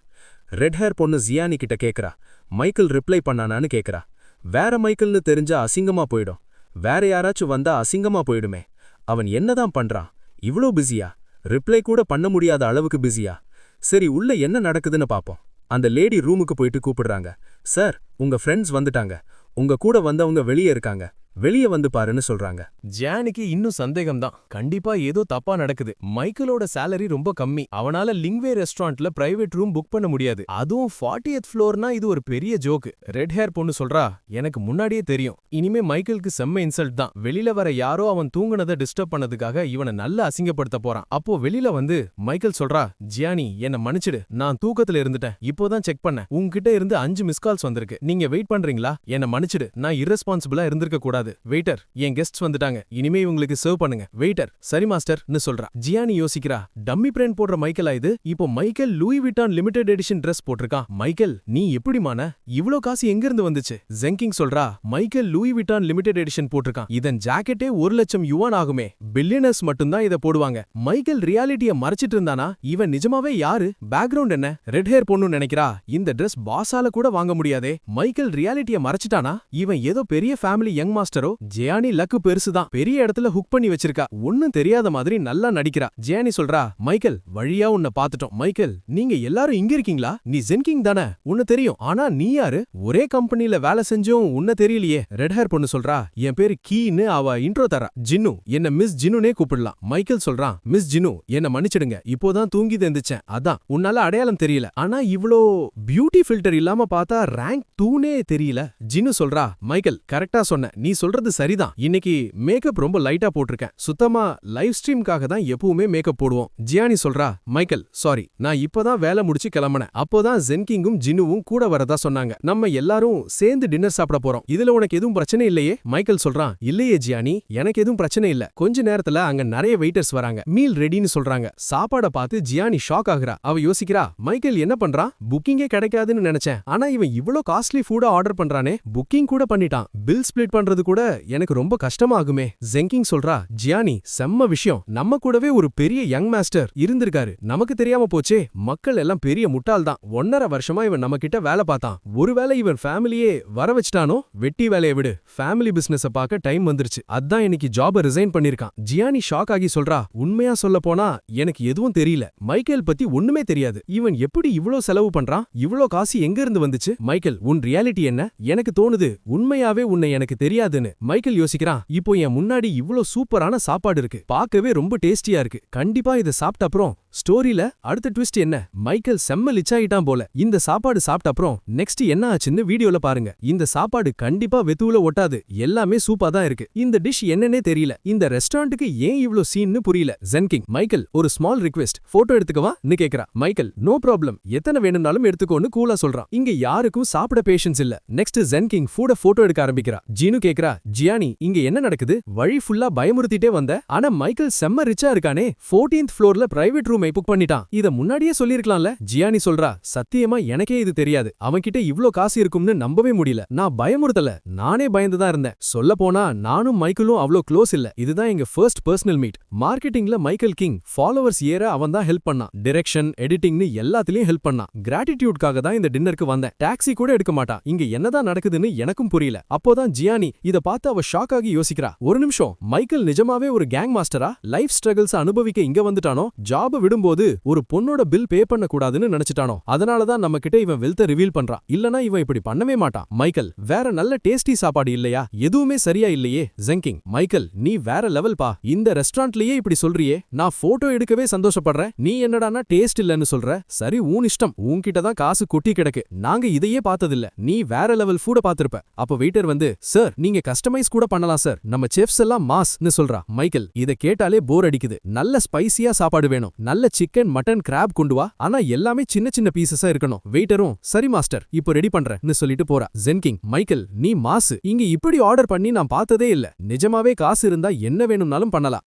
ரெட் ஹேர் பொண்ணு ஜியானி கிட்ட கேக்குறா. மைக்கேல் ரிப்ளை பண்ணானான்னு கேக்குறா. வேற மைக்கேல்னு தெரிஞ்சா அசிங்கமா போயிடும். வேற யாராச்சும் வந்தா அசிங்கமா போயிடுமே. அவன் என்னதான் பண்றான்? இவ்ளோ பிஸியா? ரிப்ளை கூட பண்ண முடியாத அளவுக்கு பிஸியா? சரி, உள்ள என்ன நடக்குதுன்னு பாப்போம். அந்த லேடி ரூமுக்கு போயிட்டு கூப்பிடுறாங்க. சார், உங்க ஃப்ரெண்ட்ஸ் வந்துட்டாங்க. உங்க கூட வந்தவங்க வெளியே இருக்காங்க. வெளியே வந்து பாருன்னு சொல்றாங்க. ஜானிக்கு இன்னும் சந்தேகம்தான். கண்டிப்பா ஏதோ தப்பா நடக்குது. மைக்கேலோட சேலரி ரொம்ப கம்மி. அவனால லிங்வே ரெஸ்டாரண்ட்ல பிரைவேட் ரூம் புக் பண்ண முடியாது. அதுவும் 40th ஃப்ளோர்னா இது ஒரு பெரிய ஜோக்கு. ரெட் ஹேர் பொண்ணு சொல்றா, எனக்கு முன்னாடியே தெரியும். இனிமே மைக்கேலுக்கு செம்ம இன்சல்ட் தான். வெளியில வர யாரோ அவன் தூங்குனதை டிஸ்டர்ப் பண்ணதுக்காக இவனை நல்லா அசிங்கப்படுத்த போறான். அப்போ வெளியில வந்து மைக்கேல் சொல்றா, ஜியானி என்ன மன்னிச்சிடு, நான் தூக்கத்துல இருந்துட்டேன். இப்போதான் செக் பண்ணேன். உங்ககிட்ட இருந்து 5 மிஸ் கால்ஸ் வந்திருக்கு. நீங்க வெயிட் பண்றீங்களா? என்ன மன்னிச்சிடு, நான் இரஸ்பான்சிபிளா இருந்திருக்க கூடாது. வெயிட்டர், என் கெஸ்ட்ஸ் வந்துட்டாங்க. இனிமே இவங்களுக்கு சர்வ் பண்ணுங்க. வெயிட்டர், சரி மாஸ்டர்னு சொல்றா. ஜியானி யோசிக்கிறா, டம்மி பிராண்ட் போடுற மைக்கேலா இது? இப்போ Michael Louis Vuitton limited edition Dress போட்டிருக்கான். மைக்கேல், நீ எப்படிமான? இவ்ளோ காசு எங்க இருந்து வந்துச்சு? ஜெங்கிங் சொல்றா, Michael Louis Vuitton limited edition போட்டிருக்கான். இதன் ஜாக்கெட்டே 1 லட்சம் யுவான் ஆகுமே. பில்லியனர்ஸ் மட்டும்தான் இதை போடுவாங்க. மைக்கேல் ரியாலிட்டியை மறைச்சிட்டு இருந்தானா? இவன் நிஜமாவே யாரு? பேக்ரவுண்ட் என்ன? ரெட் ஹேர் பொண்ணு நினைக்கிறா, இந்த Dress பாஸால கூட வாங்க முடியாதே. மைக்கேல் ரியாலிட்டியை மறைச்சிட்டானா? இவன் ஏதோ பெரிய ஃபேமிலி யங் மாஸ்டரோ? ஜியானி லக்கு பெருசுதான். பெரிய இடத்துல ஹுக் பண்ணி வச்சிருக்கா. ஒன்னும் தெரியாத மாதிரி நல்லா நடிக்கிறா. ஜியானி சொல்றா, மைக்கேல், வழியா உன்னை பாத்துட்டோம். மைக்கேல், நீங்க எல்லாரும் இங்க இருக்கீங்களா? நீ ஜென்கிங் தானே? உன்ன தெரியும். ஆனா நீ யாரு? ஒரே கம்பெனில வேலை செஞ்சும் உன்ன தெரியலையே. ரெட் ஹேர் பொண்ணு சொல்றா, என் பேரு கீன்னு அவ இன்ட்ரோ தரா. ஜின்னு, என்ன மிஸ் ஜின்னுனே கூப்பிடலாம். மைக்கேல் சொல்றான், மிஸ் ஜின்னு, என்ன மன்னிச்சிடுங்க, இப்போதான் தூங்கி எந்திரிச்சேன். அதான் உன்னால அடையாளம் தெரியல. ஆனா இவ்ளோ பியூட்டி ஃபில்டர் இல்லாம பார்த்தா ரேங்க் 2னே தெரியல. ஜின்னு சொல்றா, மைக்கேல், கரெக்டா சொன்ன, நீ சொல்றது சரிதான். இன்னைக்கு மேக்கப் ரொம்ப லைட்டா போட்டிருக்கேன். சுத்தமா லைவ் ஸ்ட்ரீம்காக தான் எப்பவுமே மேக்கப் போடுவோம். ஜியானி சொல்றா, மைக்கேல், சாரி, நான் இப்பதான் வேலை முடிச்சு கிளம்பினேன். அப்போதான் ஜென்கிங்கும் ஜின்னுவும் கூட வரதா சொன்னாங்க. நம்ம எல்லாரும் சேர்ந்து டின்னர் சாப்பிட போறோம். இதுல உனக்கு எதுவும் பிரச்சனை இல்லையே? மைக்கேல் சொல்றான், இல்லையே ஜியானி, எனக்கு எதுவும் பிரச்சனை இல்ல. கொஞ்ச நேரத்துல அங்க நிறைய வெயிட்டர்ஸ் வராங்க. மீல் ரெடின்னு சொல்றாங்க. சாப்பாட பார்த்து ஜியானி ஷாக் ஆகுறா. அவ யோசிக்கிறா, மைக்கேல் என்ன பண்றான்? புக்கிங்கே கிடைக்காதுன்னு நினைச்சேன். ஆனா இவன் இவ்ளோ காஸ்ட்லி ஃபுட் ஆர்டர் பண்றானே. புக்கிங் கூட பண்ணிட்டான். பில் ஸ்பிளிட் பண்றது கூட எனக்கு ரொம்ப கஷ்டமாகுமே. ஜெங்கிங் சொல்றா, ஜியானி, செம்ம விஷயம். நம்ம கூடவே ஒரு பெரிய யங் மாஸ்டர் இருந்திருக்காரு. நமக்கு தெரியாம போச்சே. மக்கள் எல்லாம் பெரிய முட்டாள் தான். 1.5 வருஷமா இவன் நம்ம கிட்ட வேலை பார்த்தான். ஒருவேளை இவன் ஃபேமிலியே வர வச்சிட்டானோ? வெட்டி வேலையை விடு, ஃபேமிலி பிசினஸ பார்க்க டைம் வந்துருச்சு. அதான் இன்னைக்கு ஜாப ரிசைன் பண்ணிருக்கான். ஜியானி ஷாக் ஆகி சொல்றா, உண்மையா சொல்ல போனா எனக்கு எதுவும் தெரியல. மைக்கேல் பத்தி ஒண்ணுமே தெரியாது. இவன் எப்படி இவ்ளோ செலவு பண்றான்? இவ்ளோ காசு எங்க இருந்து வந்துச்சு? மைக்கேல், உன் ரியாலிட்டி என்ன? எனக்கு தோணுது உண்மையாவே உன்னை எனக்கு தெரியாதுன்னு. மைக்கேல் யோசிக்கிறான், இப்போ என் முன்னாடி இவ்ளோ சூப்பரான சாப்பாடு இருக்கு. பார்க்கவே ரொம்ப டேஸ்டியா இருக்கு. கண்டிப்பா இத சாப்பிட்ட அப்புறம் ஸ்டோரியில அடுத்த ட்விஸ்ட் என்ன? மைக்கேல் செம்ம லிச்சாயிட்டான் போல. இந்த சாப்பாடு சாப்பிட்ட அப்புறம் நெக்ஸ்ட் என்ன ஆச்சுன்னு வீடியோல பாருங்க. இந்த சாப்பாடு கண்டிப்பா வெத்தூல ஒட்டாது. எல்லாமே சூப்பா தான் இருக்கு. இந்த டிஷ் என்னன்னே தெரியல. இந்த ரெஸ்டாரண்ட்டுக்கு ஏன் இவ்ளோ சீன்னு புரியல. ஜென்கிங், மைக்கேல், ஒரு ஸ்மால் ரிக்வெஸ்ட், போட்டோ எடுத்துக்கவான்னு கேக்குறா. மைக்கேல், நோ ப்ராப்ளம், எத்தனை வேணும்னாலும் எடுத்துக்கோன்னு கூலா சொல்றான். இங்க யாருக்கும் சாப்பிட பேஷன்ஸ் இல்ல. நெக்ஸ்ட் ஜென்கிங் ஃபுட போட்டோ எடுக்க ஆரம்பிக்கிறா. ஜீனு கேக்குறா, ஜியானி, இங்க என்ன நடக்குது? வழி ஃபுல்லா பயமுறுத்திட்டே வந்த. ஆனா மைக்கேல் செம்ம ரிச்சா இருக்கானே. 14th ஃப்ளோர்ல பிரைவேட் ரூமை புக் பண்ணிட்டான். இத முன்னாடியே சொல்லிருக்கலாம்ல. ஜியானி சொல்றா, சத்தியமா எனக்கே இது தெரியாது. அவன்கிட்ட இவ்ளோ காசு இருக்கும்னு நம்பவே முடியல. நான் பயமுறுத்தல, நானே பயந்துதான் இருந்தேன். சொல்ல போனா நானும் மைக்கேலும் அவ்ளோ க்ளோஸ் இல்ல. இதுதான் எங்க ஃபர்ஸ்ட் பர்சனல் மீட். மார்க்கெட்டிங்ல மைக்கேல் கிங் ஃபாலோவர்ஸ் ஏற அவன் தான் ஹெல்ப் பண்ணான். டைரக்ஷன், எடிட்டிங்னு எல்லாத்துலயும் ஹெல்ப் பண்ணான். கிராட்டிடியூட்காக தான் இந்த டின்னருக்கு வந்தேன். டாக்ஸி கூட எடுக்க மாட்டான். இங்க என்னதான் நடக்குதுன்னு எனக்கும் புரியல. அப்போதான் ஜியானி இத பார்த்து அவ ஷாக் ஆகி யோசிக்கிறா. ஒரு நிமிஷம், மைக்கேல் நிஜமாவே ஒரு கேங் மாஸ்டரா? லைஃப் ஸ்ட்ரகிள்ஸ் அனுபவிக்க இங்க வந்துட்டானோ? ஜாப் விடும்போது ஒரு பொண்ணோட பில் பே பண்ண கூடாதுன்னு நினைச்சிட்டானோ? அதனாலதான் நம்ம கிட்ட இவன் வெல்த்த ரிவீல் பண்றான். இல்லனா இவன் இப்படி பண்ணவே மாட்டான். மைக்கேல், வேற நல்ல டேஸ்டி சாப்பாடு இல்லையா? எதுவுமே சரியா இல்லையே. ஜென்கிங், மைக்கேல், நீ வேற லெவல் பா. இந்த ரெஸ்டாரண்ட்லயே இப்படி சொல்றியே, நான் போட்டோ எடுக்கவே சந்தோஷப்படுறேன். நீ என்னடானா டேஸ்ட் இல்லன்னு சொல்ற? சரி, உன் இஷ்டம். உன்கிட்ட தான் காசு கொட்டி கிடக்கு. நாங்க இதையே பார்த்ததில்ல. நீ வேற லெவல் ஃபுட பாத்திருப்ப. அப்ப வெயிட்டர் வந்து, சார், நீங்க கஸ்டமைஸ் கூட பண்ணலாம் சார். நம்ம செஃப்ஸ் எல்லாம் மாஸ்னு சொல்றா. மைக்கேல், இத கேட்டாலே போர் அடிக்குது. நல்ல ஸ்பைசியா சாப்பாடு வேணும். நல்ல சிக்கன், மட்டன், கிராப் கொண்டு வா. ஆனா எல்லாமே சின்ன சின்ன பீசஸா இருக்கணும். வெயிட்டரும் சரி மாஸ்டர் இப்போ ரெடி பண்றேன்னு சொல்லிட்டு போறா. ஜென்கிங், மைக்கேல் நீ மாசு. இங்க இப்படி ஆர்டர் பண்ணி நான் பார்த்ததே இல்ல. நிஜமாவே காசு இருந்தா என்ன வேணும்னாலும் பண்ணலாம்.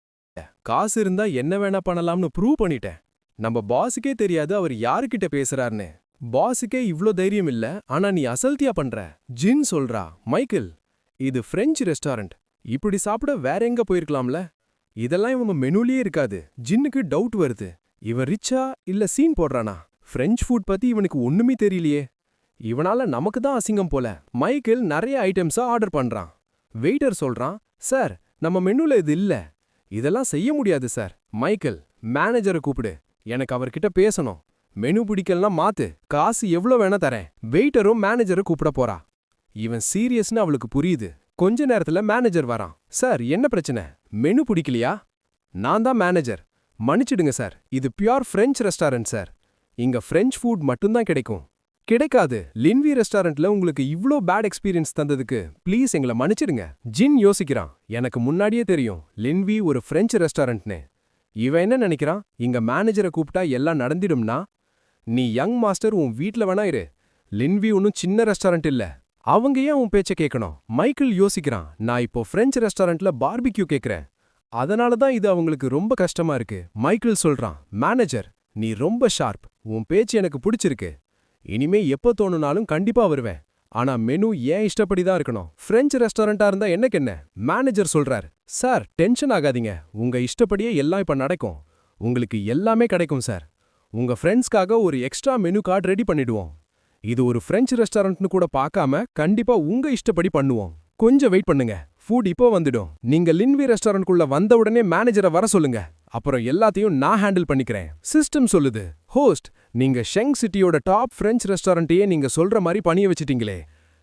காசு இருந்தா என்ன வேணா பண்ணலாம்னு ப்ரூவ் பண்ணிட்டேன். நம்ம பாஸுக்கே தெரியாது அவர் யாருக்கிட்ட பேசுறாருன்னு. பாஸுக்கே இவ்ளோ தைரியம் இல்ல, ஆனா நீ அசல்தியா பண்ற. ஜின் சொல்றா, மைக்கேல் இது பிரெஞ்சு ரெஸ்டாரண்ட், இப்படி சாப்பிட வேற எங்க போயிருக்கலாம்ல. இதெல்லாம் இவங்க மெனுலயே இருக்காது. ஜின்னுக்கு டவுட் வருது, இவன் ரிச்சா இல்ல சீன் போடுறானா. பிரெஞ்சு ஃபுட் பத்தி இவனுக்கு ஒண்ணுமே தெரியலையே. இவனால நமக்கு தான் அசிங்கம் போல. மைக்கேல் நிறைய ஐட்டம்ஸா ஆர்டர் பண்றான். வெயிட்டர் சொல்றான், சார் நம்ம மெனுல இது இல்ல, இதெல்லாம் செய்ய முடியாது சார். மைக்கேல், மேனேஜரை கூப்பிடு, எனக்கு அவர்கிட்ட பேசணும். மெனு பிடிக்கலனா மாத்து, காசு எவ்வளோ வேணா தரேன். வெயிட்டரும் மேனேஜரை கூப்பிட போறா. இவன் சீரியஸ்னு அவளுக்கு புரியுது. கொஞ்ச நேரத்துல மேனேஜர் வரான். சார் என்ன பிரச்சனை, மெனு பிடிக்கலையா? நான் தான் மேனேஜர். மன்னிச்சிடுங்க சார், இது பியூர் பிரெஞ்ச் ரெஸ்டாரண்ட் சார். இங்க பிரெஞ்ச் ஃபுட் மட்டும்தான் கிடைக்கும். கிடைக்காது. லின்வி ரெஸ்டாரண்ட்ல உங்களுக்கு இவ்ளோ பேட் எக்ஸ்பீரியன்ஸ் தந்ததுக்கு ப்ளீஸ் எங்களை மன்னிச்சிடுங்க. ஜின் யோசிக்கிறான், எனக்கு முன்னாடியே தெரியும் லின்வி ஒரு பிரெஞ்சு ரெஸ்டாரண்ட்னு. இவன் என்ன நினைக்கிறான், இங்க மேனேஜரை கூப்பிட்டா எல்லாம் நடந்திடும்னா? நீ யங் மாஸ்டர், உன் வீட்ல வேணா இரு. லின்வி ஒன்னும் சின்ன ரெஸ்டாரண்ட் இல்ல, அவங்க ஏன் உன் பேச்ச கேட்கணும்? மைக்கேல் யோசிக்கிறான், நான் இப்போ பிரெஞ்சு ரெஸ்டாரண்ட்ல பார்பிக்யூ கேட்கிறேன், அதனால தான் இது அவங்களுக்கு ரொம்ப கஷ்டமா இருக்கு. மைக்கேல் சொல்றான், மேனேஜர் நீ ரொம்ப ஷார்ப், உன் பேச்சு எனக்கு பிடிச்சிருக்கு. இனிமே எப்போ தோணுனாலும் கண்டிப்பா வருவேன். ஆனா மெனு ஏன் இஷ்டப்படி தான் இருக்கணும். பிரெஞ்சு ரெஸ்டாரண்டா இருந்தா எனக்கு என்ன? மேனேஜர் சொல்றார், சார் டென்ஷன் ஆகாதீங்க, உங்க இஷ்டப்படியே எல்லாம் இப்ப நடக்கும். உங்களுக்கு எல்லாமே கிடைக்கும் சார். உங்க ஃப்ரெண்ட்ஸ்க்காக ஒரு எக்ஸ்ட்ரா மெனு கார்டு ரெடி பண்ணிடுவோம். இது ஒரு பிரெஞ்சு ரெஸ்டாரண்ட்னு கூட பார்க்காம கண்டிப்பா உங்க இஷ்டப்படி பண்ணுவோம். கொஞ்சம் வெயிட் பண்ணுங்க, ஃபுட் இப்போ வந்துடும். நீங்க லின்வி ரெஸ்டாரண்ட்குள்ள வந்த உடனே மேனேஜரை வர சொல்லுங்க, அப்புறம் எல்லாத்தையும் நான் ஹேண்டில் பண்ணிக்கிறேன். சிஸ்டம் சொல்லுது, ஹோஸ்ட் நீங்க ஷெங் சிட்டியோட டாப் பிரெஞ்ச் ரெஸ்டாரண்ட்டையே நீங்க சொல்ற மாதிரி பணிய வச்சிட்டீங்களே.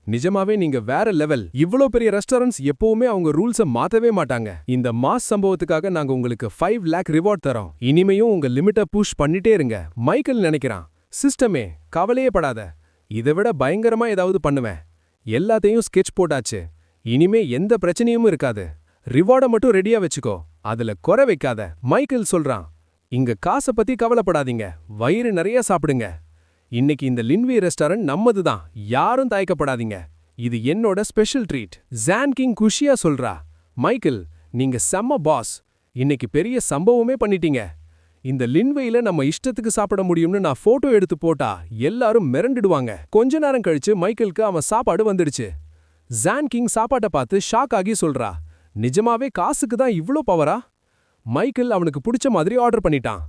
நிஜமாவே நீங்க வேற லெவல். இவ்ளோ பெரிய ரெஸ்டாரண்ட்ஸ் எப்பவுமே அவங்க ரூல்ஸை மாத்தவே மாட்டாங்க. இந்த மாஸ் சம்பவத்துக்காக நாங்க உங்களுக்கு 5 lakh ரிவார்ட் தரோம். இனிமையும் உங்க லிமிட்டை புஷ் பண்ணிட்டே இருங்க. மைக்கேல் நினைக்கிறான், சிஸ்டமே கவலையே படாத, இதை விட பயங்கரமா ஏதாவது பண்ணுவேன். எல்லாத்தையும் ஸ்கெட்ச் போட்டாச்சு, இனிமே எந்த பிரச்சனையும் இருக்காது. ரிவார்டை மட்டும் ரெடியா வச்சுக்கோ, அதுல குறை வைக்காத. மைக்கேல் சொல்றான், இங்க காசை பத்தி கவலைப்படாதீங்க, வயிறு நிறைய சாப்பிடுங்க. இன்னைக்கு இந்த லின்வி ரெஸ்டாரண்ட் நம்மது தான், யாரும் தயக்கப்படாதீங்க. இது என்னோட ஸ்பெஷல் ட்ரீட். ஜான் கிங் குஷியா சொல்றா, மைக்கேல் நீங்க செம்ம பாஸ், இன்னைக்கு பெரிய சம்பவமே பண்ணிட்டீங்க. இந்த லின்வேயில நம்ம இஷ்டத்துக்கு சாப்பிட முடியும்னு நான் போட்டோ எடுத்து போட்டா எல்லாரும் மிரண்டுடுவாங்க. கொஞ்ச நேரம் கழிச்சு மைக்கேலுக்கு அவன் சாப்பாடு வந்துடுச்சு. ஜான் கிங் சாப்பாட்டை பார்த்து ஷாக் ஆகி சொல்றா, நிஜமாவே காசுக்கு தான் இவ்ளோ பவரா? மைக்கேல் அவனுக்கு பிடிச்ச மாதிரி ஆர்டர் பண்ணிட்டான்.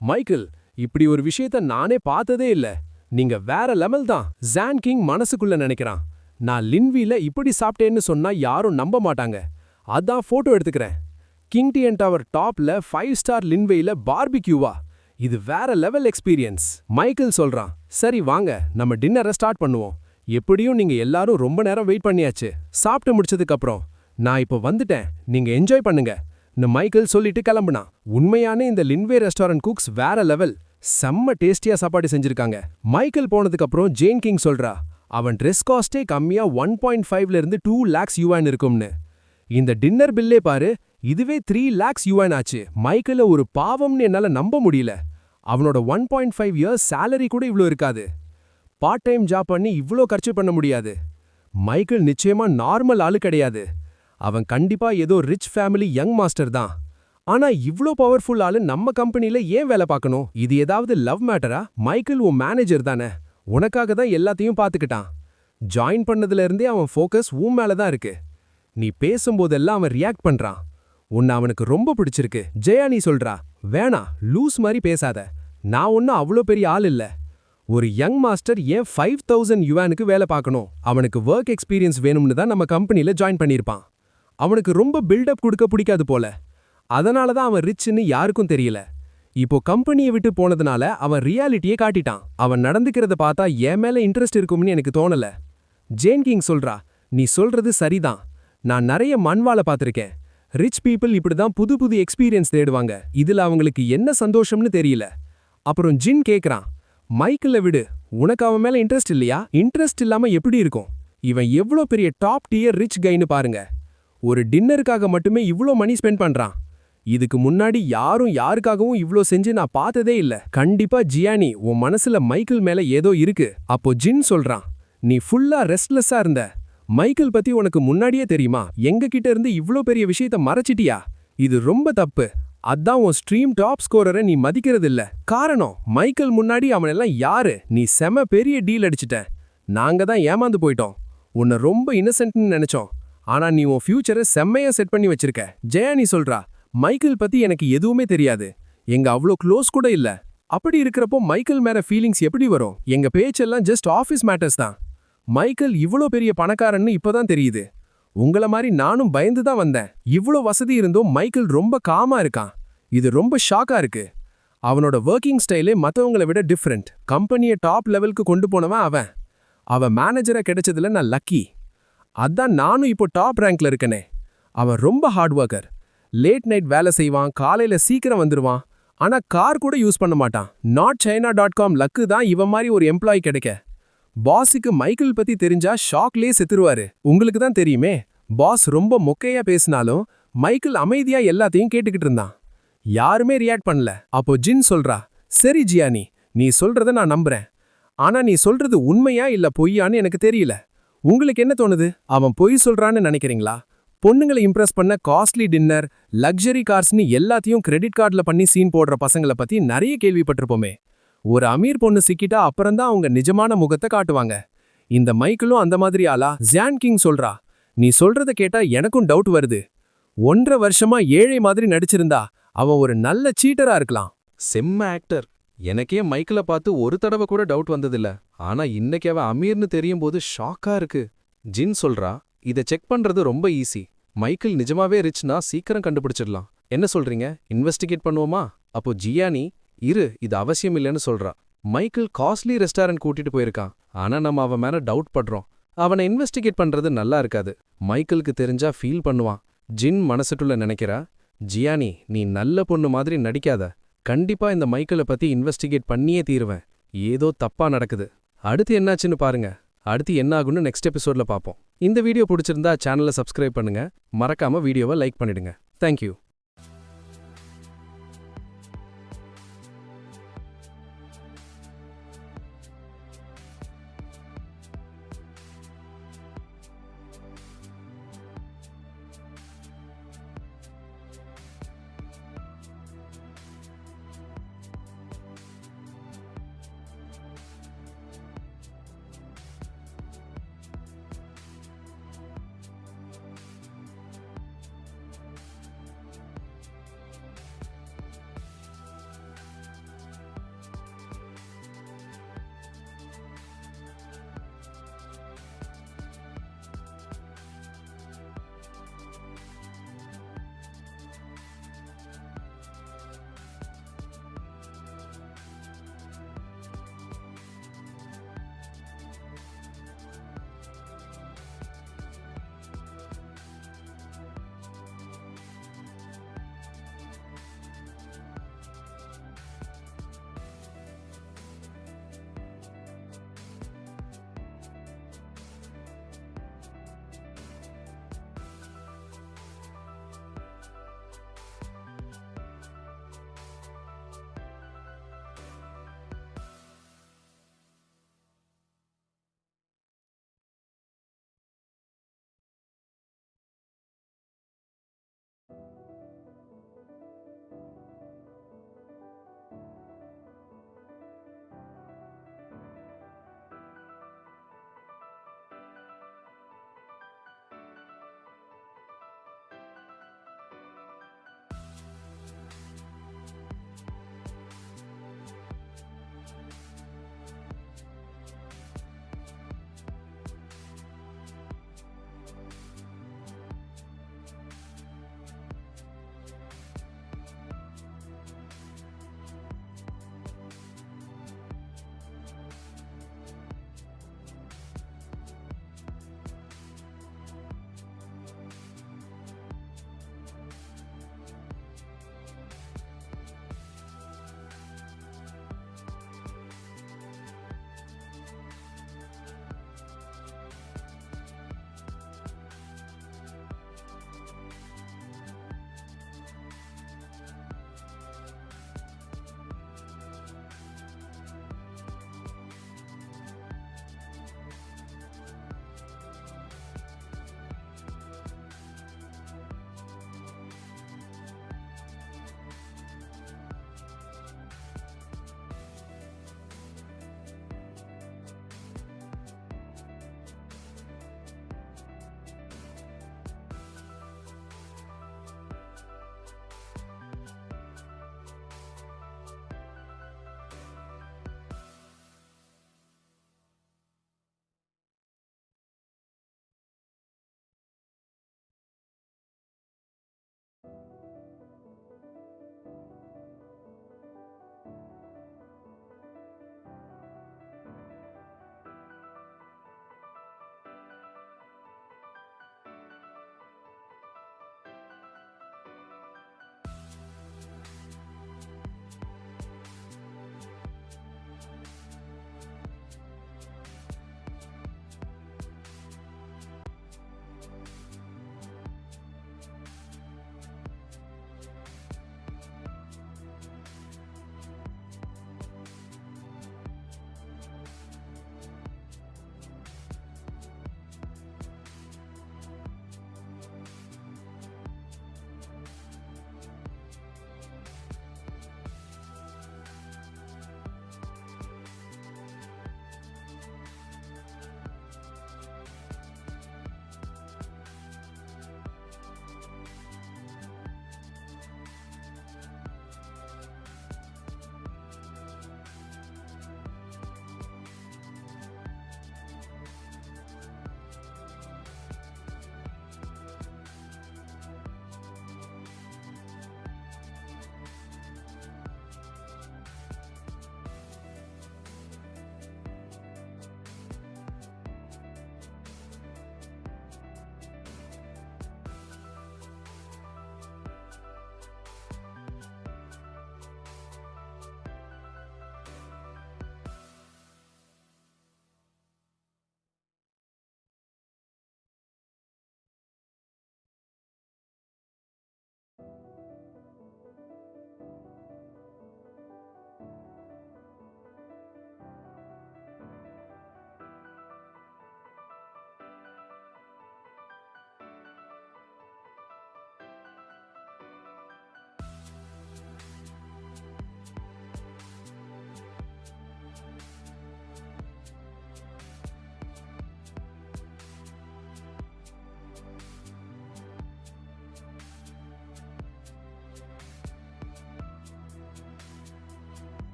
மைக்கேல், இப்படி ஒரு விஷயத்த நானே பார்த்ததே இல்ல, நீங்க வேற லெவல் தான். ஜான் கிங் மனசுக்குள்ள நினைக்கிறான், நான் லின்வில இப்படி சாப்பிட்டேன்னு சொன்னா யாரும் நம்ப மாட்டாங்க, அதான் போட்டோ எடுத்துக்கிறேன். கிங்டியன் டவர் டாப்ல 5 ஸ்டார் லின்வேயில பார்பிக்யூவா, இது வேற லெவல் எக்ஸ்பீரியன்ஸ். மைக்கேல் சொல்றான், சரி வாங்க நம்ம டின்னரை ஸ்டார்ட் பண்ணுவோம். எப்படியும் நீங்க எல்லாரும் ரொம்ப நேரம் வெயிட் பண்ணியாச்சு. சாப்பிட்டு முடிச்சதுக்கு அப்புறம் நான் இப்போ வந்துட்டேன், நீங்க என்ஜாய் பண்ணுங்க மைக்கேல் சொல்லிட்டு கிளம்புனான். உண்மையான இந்த லின்வே ரெஸ்டாரண்ட் குக்ஸ் வேற லெவல், செம்ம டேஸ்டியா சாப்பாடு செஞ்சிருக்காங்க. மைக்கேல் போனதுக்கு அப்புறம் ஜேன் கிங் சொல்றா, அவன் ட்ரெஸ் காஸ்டே கம்மியா 1.5ல இருந்து 2 lakhs யுவான் இருக்கும்னு. இந்த டின்னர் பில்லே பாரு, இதுவே 3 lakhs யுவான் ஆச்சு. மைக்கேல ஒரு பாவம்னு என்னால நம்ப முடியல. அவனோட 1.5 years salary கூட இவ்ளோ இருக்காது. பார்ட் டைம் ஜாப் பண்ணி இவ்ளோ கர்ச்சு பண்ண முடியாது. மைக்கேல் நிச்சயமா நார்மல் ஆளு கிடையாது. அவன் கண்டிப்பா ஏதோ ரிச் ஃபேமிலி யங் மாஸ்டர் தான். ஆனா இவ்ளோ பவர்ஃபுல் ஆளு நம்ம கம்பெனில ஏன் வேலை பார்க்கணும்? இது ஏதாவது லவ் மேட்டரா? மைக்கேல் உன் மேனேஜர் தானே, உனக்காக தான் எல்லாத்தையும் பார்த்துக்கிட்டான். ஜாயின் பண்ணதுல இருந்தே அவன் ஃபோக்கஸ் உன் மேல தான் இருக்கு. நீ பேசும்போதெல்லாம் அவன் ரியாக்ட் பண்றான். உன்னை அவனுக்கு ரொம்ப பிடிச்சிருக்கு. ஜெயா நீ சொல்றா, வேணா லூஸ் மாதிரி பேசாத, நான் ஒன்னும் அவ்வளோ பெரிய ஆள் இல்ல. ஒரு யங் மாஸ்டர் ஏன் 5000 யுவானுக்கு வேலை பார்க்கணும்? அவனுக்கு ஒர்க் எக்ஸ்பீரியன்ஸ் வேணும்னு தான் நம்ம கம்பெனில ஜாயின் பண்ணியிருப்பான். அவனுக்கு ரொம்ப பில்டப் கொடுக்க பிடிக்காது போல, அதனால தான் அவன் ரிச்னு யாருக்கும் தெரியல. இப்போ கம்பெனியை விட்டு போனதுனால அவன் ரியாலிட்டியே காட்டிட்டான். அவன் நடந்துக்கிறத பார்த்தா என் மேல இன்ட்ரெஸ்ட் இருக்கும்னு எனக்கு தோணல. ஜேன் கிங் சொல்றா, நீ சொல்றது சரிதான், நான் நிறைய மண்வாளை பார்த்திருக்கேன். ரிச் பீப்புள் இப்படிதான் புது புது எக்ஸ்பீரியன்ஸ் தேடுவாங்க, இதுல அவங்களுக்கு என்ன சந்தோஷம்னு தெரியல. அப்புறம் ஜின் கேக்குறான், மைக்கேல விடு, உனக்கு அவன் மேல இன்ட்ரெஸ்ட் இல்லையா? இன்ட்ரெஸ்ட் இல்லாம எப்படி இருக்கும்? இவன் எவ்ளோ பெரிய டாப் டியர் ரிச் கைன்னு பாருங்க. ஒரு டின்னருக்காக மட்டுமே இவ்ளோ மணி ஸ்பெண்ட் பண்றான். இதுக்கு முன்னாடி யாரும் யாருக்காகவும் இவ்ளோ செஞ்சு நான் பார்த்ததே இல்ல. கண்டிப்பா ஜியானி, உன் மனசுல மைக்கேல் மேல ஏதோ இருக்கு. அப்போ ஜின் சொல்றான், நீ ஃபுல்லா ரெஸ்ட்லெஸ்ஸா இருந்த. மைக்கேல் பத்தி உனக்கு முன்னாடியே தெரியுமா? எங்க கிட்ட இருந்து இவ்ளோ பெரிய விஷயத்த மறைச்சிட்டியா? இது ரொம்ப தப்பு. அதான் உன் ஸ்ட்ரீம் டாப் ஸ்கோரரை நீ மதிக்கிறதில்ல. காரணம், மைக்கேல் முன்னாடி அவனெல்லாம் யாரு? நீ செம பெரிய டீல் அடிச்சிட்ட. நாங்க தான் ஏமாந்து போயிட்டோம். உன்னை ரொம்ப இன்னசென்ட்னு நினைச்சோம். ஆனா நீ உன் ஃபியூச்சரை செம்மையா செட் பண்ணி வச்சிருக்க. ஜெயானி சொல்றா, மைக்கேல் பத்தி எனக்கு எதுவுமே தெரியாது. எங்க அவ்ளோ க்ளோஸ் கூட இல்ல. அப்படி இருக்கிறப்போ மைக்கேல் மேல ஃபீலிங்ஸ் எப்படி வரும்? எங்க பேச்செல்லாம் ஜஸ்ட் ஆஃபீஸ் மேட்டர்ஸ் தான். மைக்கேல் இவ்ளோ பெரிய பணக்காரன்னு இப்பதான் தெரியுது. உங்கள மாதிரி நானும் பயந்து தான் வந்தேன். இவ்ளோ வசதி இருந்தும் மைக்கேல் ரொம்ப காமா இருக்கான். இது ரொம்ப ஷாக்கா இருக்கு. அவனோட ஒர்க்கிங் ஸ்டைலே மத்தவங்கள விட டிஃப்ரெண்ட். கம்பெனியை டாப் லெவலுக்கு கொண்டு போனவன் அவன். அவன் மேனேஜரா கிடைச்சதுல நான் லக்கி. அதான் நானும் இப்போ டாப் ரேங்க்ல இருக்கனே. அவன் ரொம்ப ஹார்ட் ஒர்க்கர். லேட் நைட் வேலை செய்வான், காலையில சீக்கிரம் வந்துருவான். ஆனா கார் கூட யூஸ் பண்ண மாட்டான். NotChina.com லக்கு தான் இவன் மாதிரி ஒரு எம்ப்ளாயி கிடைக்க. பாஸுக்கு மைக்கேல் பத்தி தெரிஞ்சா ஷாக்லயே செத்துருவாரு. உங்களுக்கு தான் தெரியுமே, பாஸ் ரொம்ப மொக்கையா பேசினாலும் மைக்கேல் அமைதியா எல்லாத்தையும் கேட்டுக்கிட்டு இருந்தான். யாருமே ரியாக்ட் பண்ணல. அப்போ ஜின் சொல்றா, சரி ஜியானி, நீ சொல்றத நான் நம்புறேன். ஆனா நீ சொல்றது உண்மையா இல்ல பொய்யான்னு எனக்கு தெரியல. உங்களுக்கு என்ன தோணுது? அவன் பொய் சொல்றான்னு நினைக்கிறீங்களா? பொண்ணுங்களை இம்ப்ரெஸ் பண்ண காஸ்ட்லி டின்னர், லக்ஸரி கார்ஸ்னு எல்லாத்தையும் கிரெடிட் கார்டுல பண்ணி சீன் போடுற பசங்கள பத்தி நிறைய கேள்விப்பட்டிருப்போமே. ஒரு அமீர் பொண்ணு சிக்கிட்டா அப்புறம்தான் அவங்க நிஜமான முகத்தை காட்டுவாங்க. இந்த மைக்கேலும் அந்த மாதிரி ஆளா? ஜியான் கிங் சொல்றா, நீ சொல்றத கேட்டா எனக்கும் டவுட் வருது. 1.5 வருஷமா ஏழை மாதிரி நடிச்சிருந்தா அவன் ஒரு நல்ல சீட்டரா இருக்கலாம். செம்ம ஆக்டர். எனக்கே மைக்கேல பார்த்து ஒரு தடவை கூட டவுட் வந்ததில்ல. ஆனா இன்னைக்கு அவன் அமீர்னு தெரியும் போது ஷாக்கா இருக்கு. ஜின் சொல்றா, இதை செக் பண்றது ரொம்ப ஈஸி. மைக்கேல் நிஜமாவே ரிச்னா சீக்கிரம் கண்டுபிடிச்சிடலாம். என்ன சொல்றீங்க? இன்வெஸ்டிகேட் பண்ணுவோமா? அப்போ ஜியானி, இது அவசியம் இல்லைன்னு சொல்றா. மைக்கேல் காஸ்ட்லி ரெஸ்டாரண்ட் கூட்டிட்டு போயிருக்கான். ஆனா நம்ம அவன் மேல டவுட் படுறோம். அவனை இன்வெஸ்டிகேட் பண்றது நல்லா இருக்காது. மைக்கேலுக்கு தெரிஞ்சா ஃபீல் பண்ணுவான். ஜின் மனசுக்குள்ள நினைக்கிறா, ஜியானி, நீ நல்ல பொண்ணு மாதிரி நடிக்காத. கண்டிப்பா இந்த மைக்கேலை பத்தி இன்வெஸ்டிகேட் பண்ணியே தீருவேன். ஏதோ தப்பா நடக்குது. அடுத்து என்னாச்சுன்னு பாருங்க. அடுத்து என்ன ஆகும்னு நெக்ஸ்ட் எபிசோட்ல பார்ப்போம். இந்த வீடியோ பிடிச்சிருந்தா சேனலை சப்ஸ்கிரைப் பண்ணுங்க. மறக்காம வீடியோவை லைக் பண்ணிடுங்க. தேங்க்யூ.